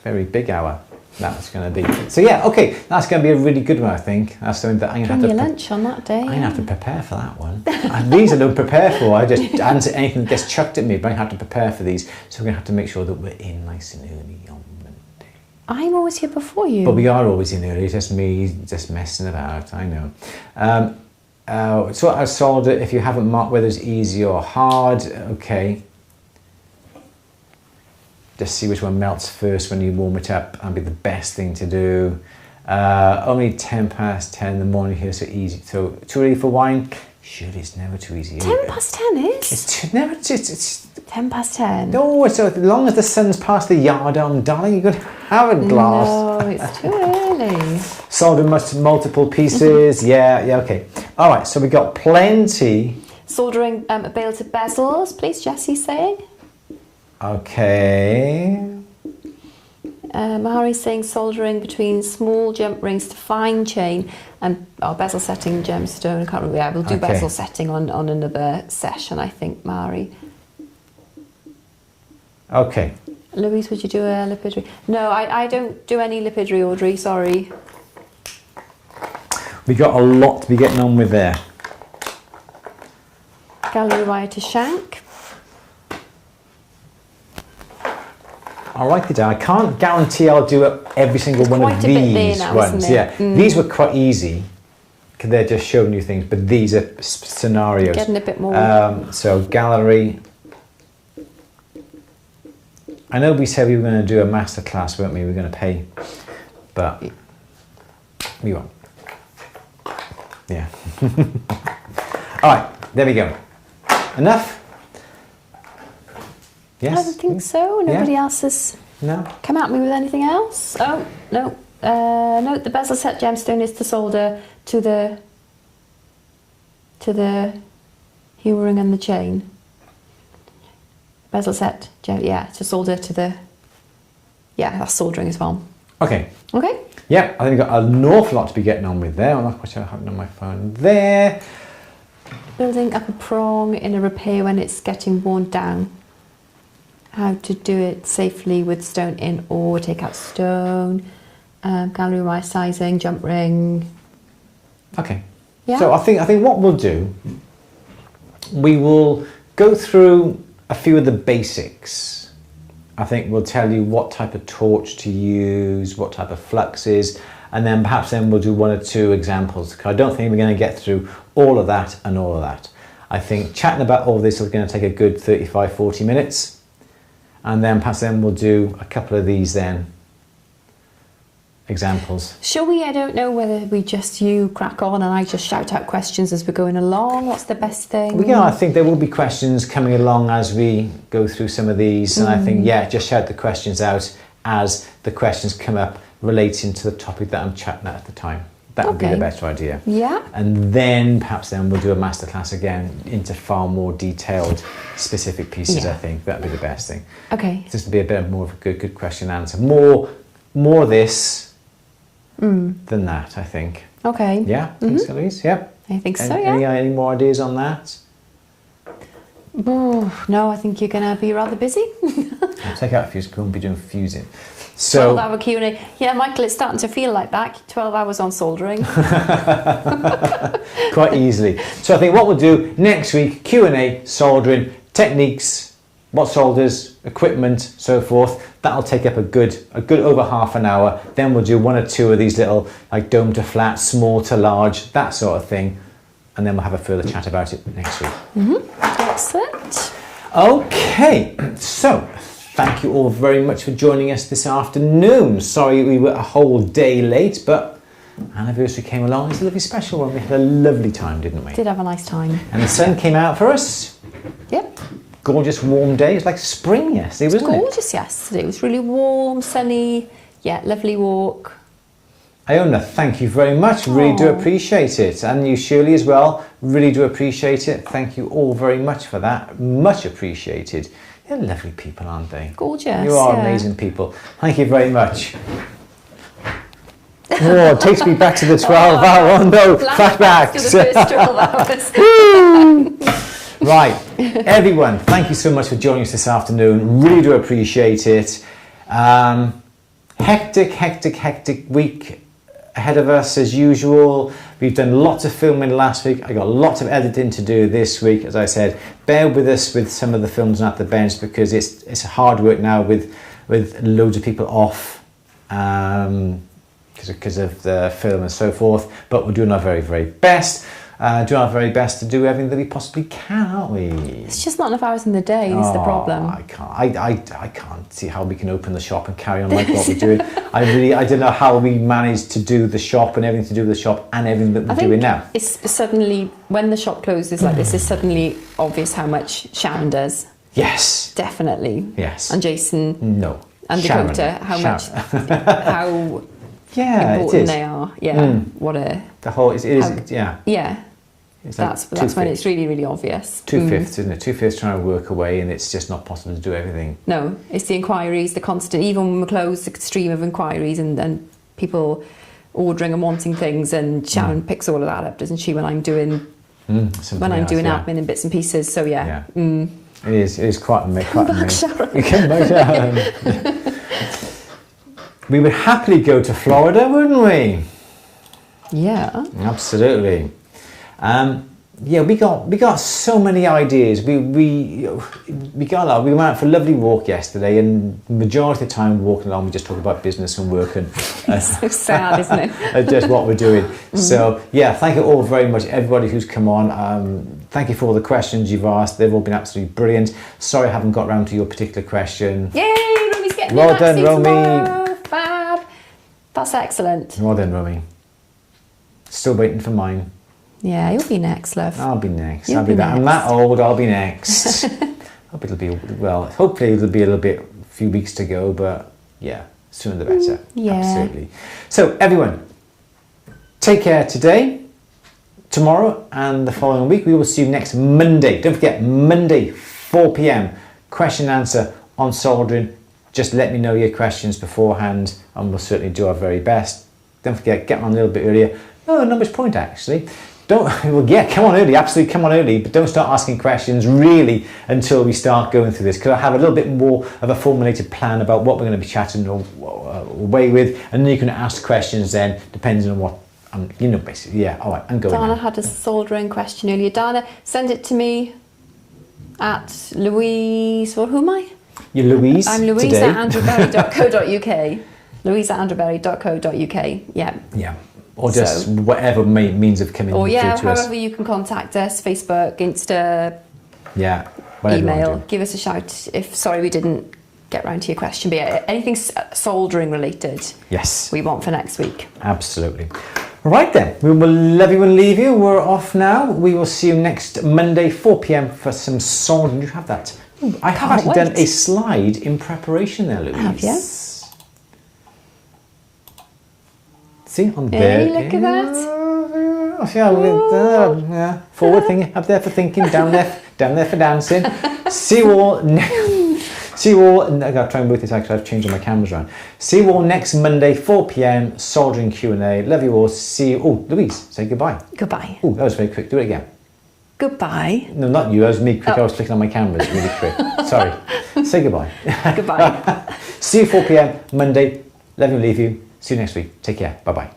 Very big hour. That's going to be. So yeah, okay, that's going to be a really good one, I think. That's something that I'm going to have to. Lunch on that day. I'm going to have to prepare for that one. And these I don't prepare for. I just answer anything that gets chucked at me, but I have to prepare for these. So we're going to have to make sure that we're in nice and early on Monday. I'm always here before you. But we are always in early. It's just me just messing about. I know. So I solder if you haven't marked whether it's easy or hard. Okay. Just see which one melts first when you warm it up. That'd be the best thing to do. Only 10 past 10 in the morning here, so easy. So too early for wine? Sure, it's never too easy. 10 past 10 is? It's 10 past 10. No, so as long as the sun's past the yard arm, darling, you could have a glass. Oh, it's too early. Soldering multiple pieces. Yeah, okay. All right, so we got plenty. Soldering a bale to bezels, please, Jessie's saying. Okay. Mahari's saying soldering between small jump rings to fine chain and bezel setting gemstone. I can't remember. Yeah, we'll do bezel setting on another session, I think, Mahari. Okay. Louise, would you do a lapidary? No, I don't do any lapidary, Audrey, sorry. We got a lot to be getting on with there. Gallery wire to shank. I'll write it down. I can't guarantee I'll do every single one of these ones. Yeah, these were quite easy because they're just showing you things, but these are scenarios. Getting a bit more. So gallery. I know we said we were going to do a master class, weren't we? We were going to pay, but we won't. Yeah. All right, there we go. Enough? Yes? I don't think so. Nobody else has come at me with anything else. Oh, no. No, the bezel set gemstone is to solder to the hewering and the chain. Bezel set, to solder to the... Yeah, that's soldering as well. Okay. Okay. Yeah, I think we've got an awful lot to be getting on with there. I'm not quite sure what happened on my phone there. Building up a prong in a repair when it's getting worn down. How to do it safely with stone in or take out stone. Gallery wire sizing, jump ring. Okay. Yeah. So I think what we'll do, we will go through a few of the basics. I think we'll tell you what type of torch to use, what type of fluxes, and then perhaps we'll do one or two examples. Because I don't think we're going to get through all of that and all of that. I think chatting about all this is going to take a good 35-40 minutes. And then perhaps we'll do a couple of these examples. Shall we? I don't know whether we just crack on and I just shout out questions as we're going along. What's the best thing? I think there will be questions coming along as we go through some of these. And I think, just shout the questions out as the questions come up relating to the topic that I'm chatting at the time. That would be the better idea. Yeah. And then perhaps we'll do a masterclass again into far more detailed, specific pieces. I think that would be the best thing. Okay. Just to be a bit more of a good question and answer. More of this than that, I think. Okay. Yeah, I think so, Louise. Yeah. I think so. Yeah. Any more ideas on that? Oh, no, I think you're going to be rather busy. I'll take out a fuse. We won't be doing fusing. So 12-hour Q&A. Yeah, Michael, it's starting to feel like that. 12 hours on soldering. Quite easily. So I think what we'll do next week, Q&A, soldering, techniques, what solders, equipment, so forth. That'll take up a good over half an hour. Then we'll do one or two of these little like dome to flat, small to large, that sort of thing. And then we'll have a further chat about it next week. Excellent. Okay, so thank you all very much for joining us this afternoon. Sorry we were a whole day late, but anniversary came along. It's a lovely special one. We had a lovely time, didn't we? Did have a nice time. And the sun came out for us. Yep. Gorgeous warm day. It's like spring yesterday, wasn't it? Gorgeous yesterday. It was really warm, sunny. Yeah, lovely walk. Iona, thank you very much. Really do appreciate it. And you, Shirley, as well. Really do appreciate it. Thank you all very much for that. Much appreciated. They're lovely people, aren't they? Gorgeous. You are amazing people. Thank you very much. Oh, it takes me back to the 12-hour. Oh no, flashbacks. To the first 12 hours. Right, everyone, thank you so much for joining us this afternoon. Really do appreciate it. Hectic week ahead of us as usual. We've done lots of filming last week. I got lots of editing to do this week. As I said, bear with us with some of the films on At the Bench because it's hard work now with loads of people off because of the film and so forth. But we're doing our very, very best. Doing our very best to do everything that we possibly can, aren't we? It's just not enough hours in the day is the problem. I can't see how we can open the shop and carry on like what we're doing. I don't know how we managed to do the shop and everything to do with the shop and everything that we're doing now. It's suddenly, when the shop closes like this, it's suddenly obvious how much Sharon does. Yes. Definitely. Yes. And Jason. No. and Sharon. Dakota, how Yeah, important it is. they are. Yeah, what a The whole it is. Yeah. yeah. It's like That's when it's really, really obvious. 2/5, isn't it? 2/5 trying to work away, and it's just not possible to do everything. No, it's the inquiries, the constant, even when we close, the stream of inquiries and people ordering and wanting things, and Sharon picks all of that up, doesn't she, when I'm doing admin and bits and pieces. So yeah. It is quite amazing. Come back, Sharon. Come back, Sharon. We would happily go to Florida, wouldn't we? Yeah. Absolutely. We got so many ideas. We went out for a lovely walk yesterday, and majority of the time walking along we just talk about business and work and so sad, isn't it? just what we're doing. So yeah, thank you all very much, everybody who's come on. Thank you for all the questions you've asked. They've all been absolutely brilliant. Sorry I haven't got around to your particular question. Yay, Romy's getting well your done, vaccine Romy. tomorrow. Fab. That's excellent. Well done, Romy. Still waiting for mine. Yeah, you'll be next, love. I'll be next. You'll be I'm that old. I'll be next. Hopefully it'll be a few weeks to go, but yeah, sooner the better. Yeah. Absolutely. So everyone, take care today, tomorrow, and the following week. We will see you next Monday. Don't forget, Monday, 4 p.m. question and answer on soldering. Just let me know your questions beforehand, and we'll certainly do our very best. Don't forget, get on a little bit earlier. No, not much point actually. Come on early, absolutely come on early, but don't start asking questions really until we start going through this, because I have a little bit more of a formulated plan about what we're going to be chatting away with, and then you can ask questions then, depending on what, basically, yeah, all right, I'm going Dana now. had a soldering question earlier. Dana, send it to me at Louise, or who am I? You're Louise. I'm Louise today. at andrewberry.co.uk. Louise at andrewberry.co.uk, yeah. Yeah. Or just whatever means of coming through to us. However you can contact us, Facebook, Insta, email, give us a shout if we didn't get round to your question. But yeah, anything soldering related, yes, we want for next week. Absolutely. Right then, we will love you and leave you. We're off now. We will see you next Monday, 4 p.m. for some soldering. You have that. I have actually done a slide in preparation there, Louise. Have you? See, on there. Hey, look at that. Yeah. Forward thinking, up there for thinking, down there for dancing. See you all. I got to try and work this out because I've changed all my cameras around. See you all next Monday, 4 p.m. Soldering Q&A. Love you all. See you. Oh, Louise, say goodbye. Goodbye. Oh, that was very quick. Do it again. Goodbye. No, not you. That was me quick. I was clicking on my cameras really quick. Sorry. Say goodbye. Goodbye. See you 4 p.m. Monday. Love you and leave you. See you next week. Take care. Bye-bye.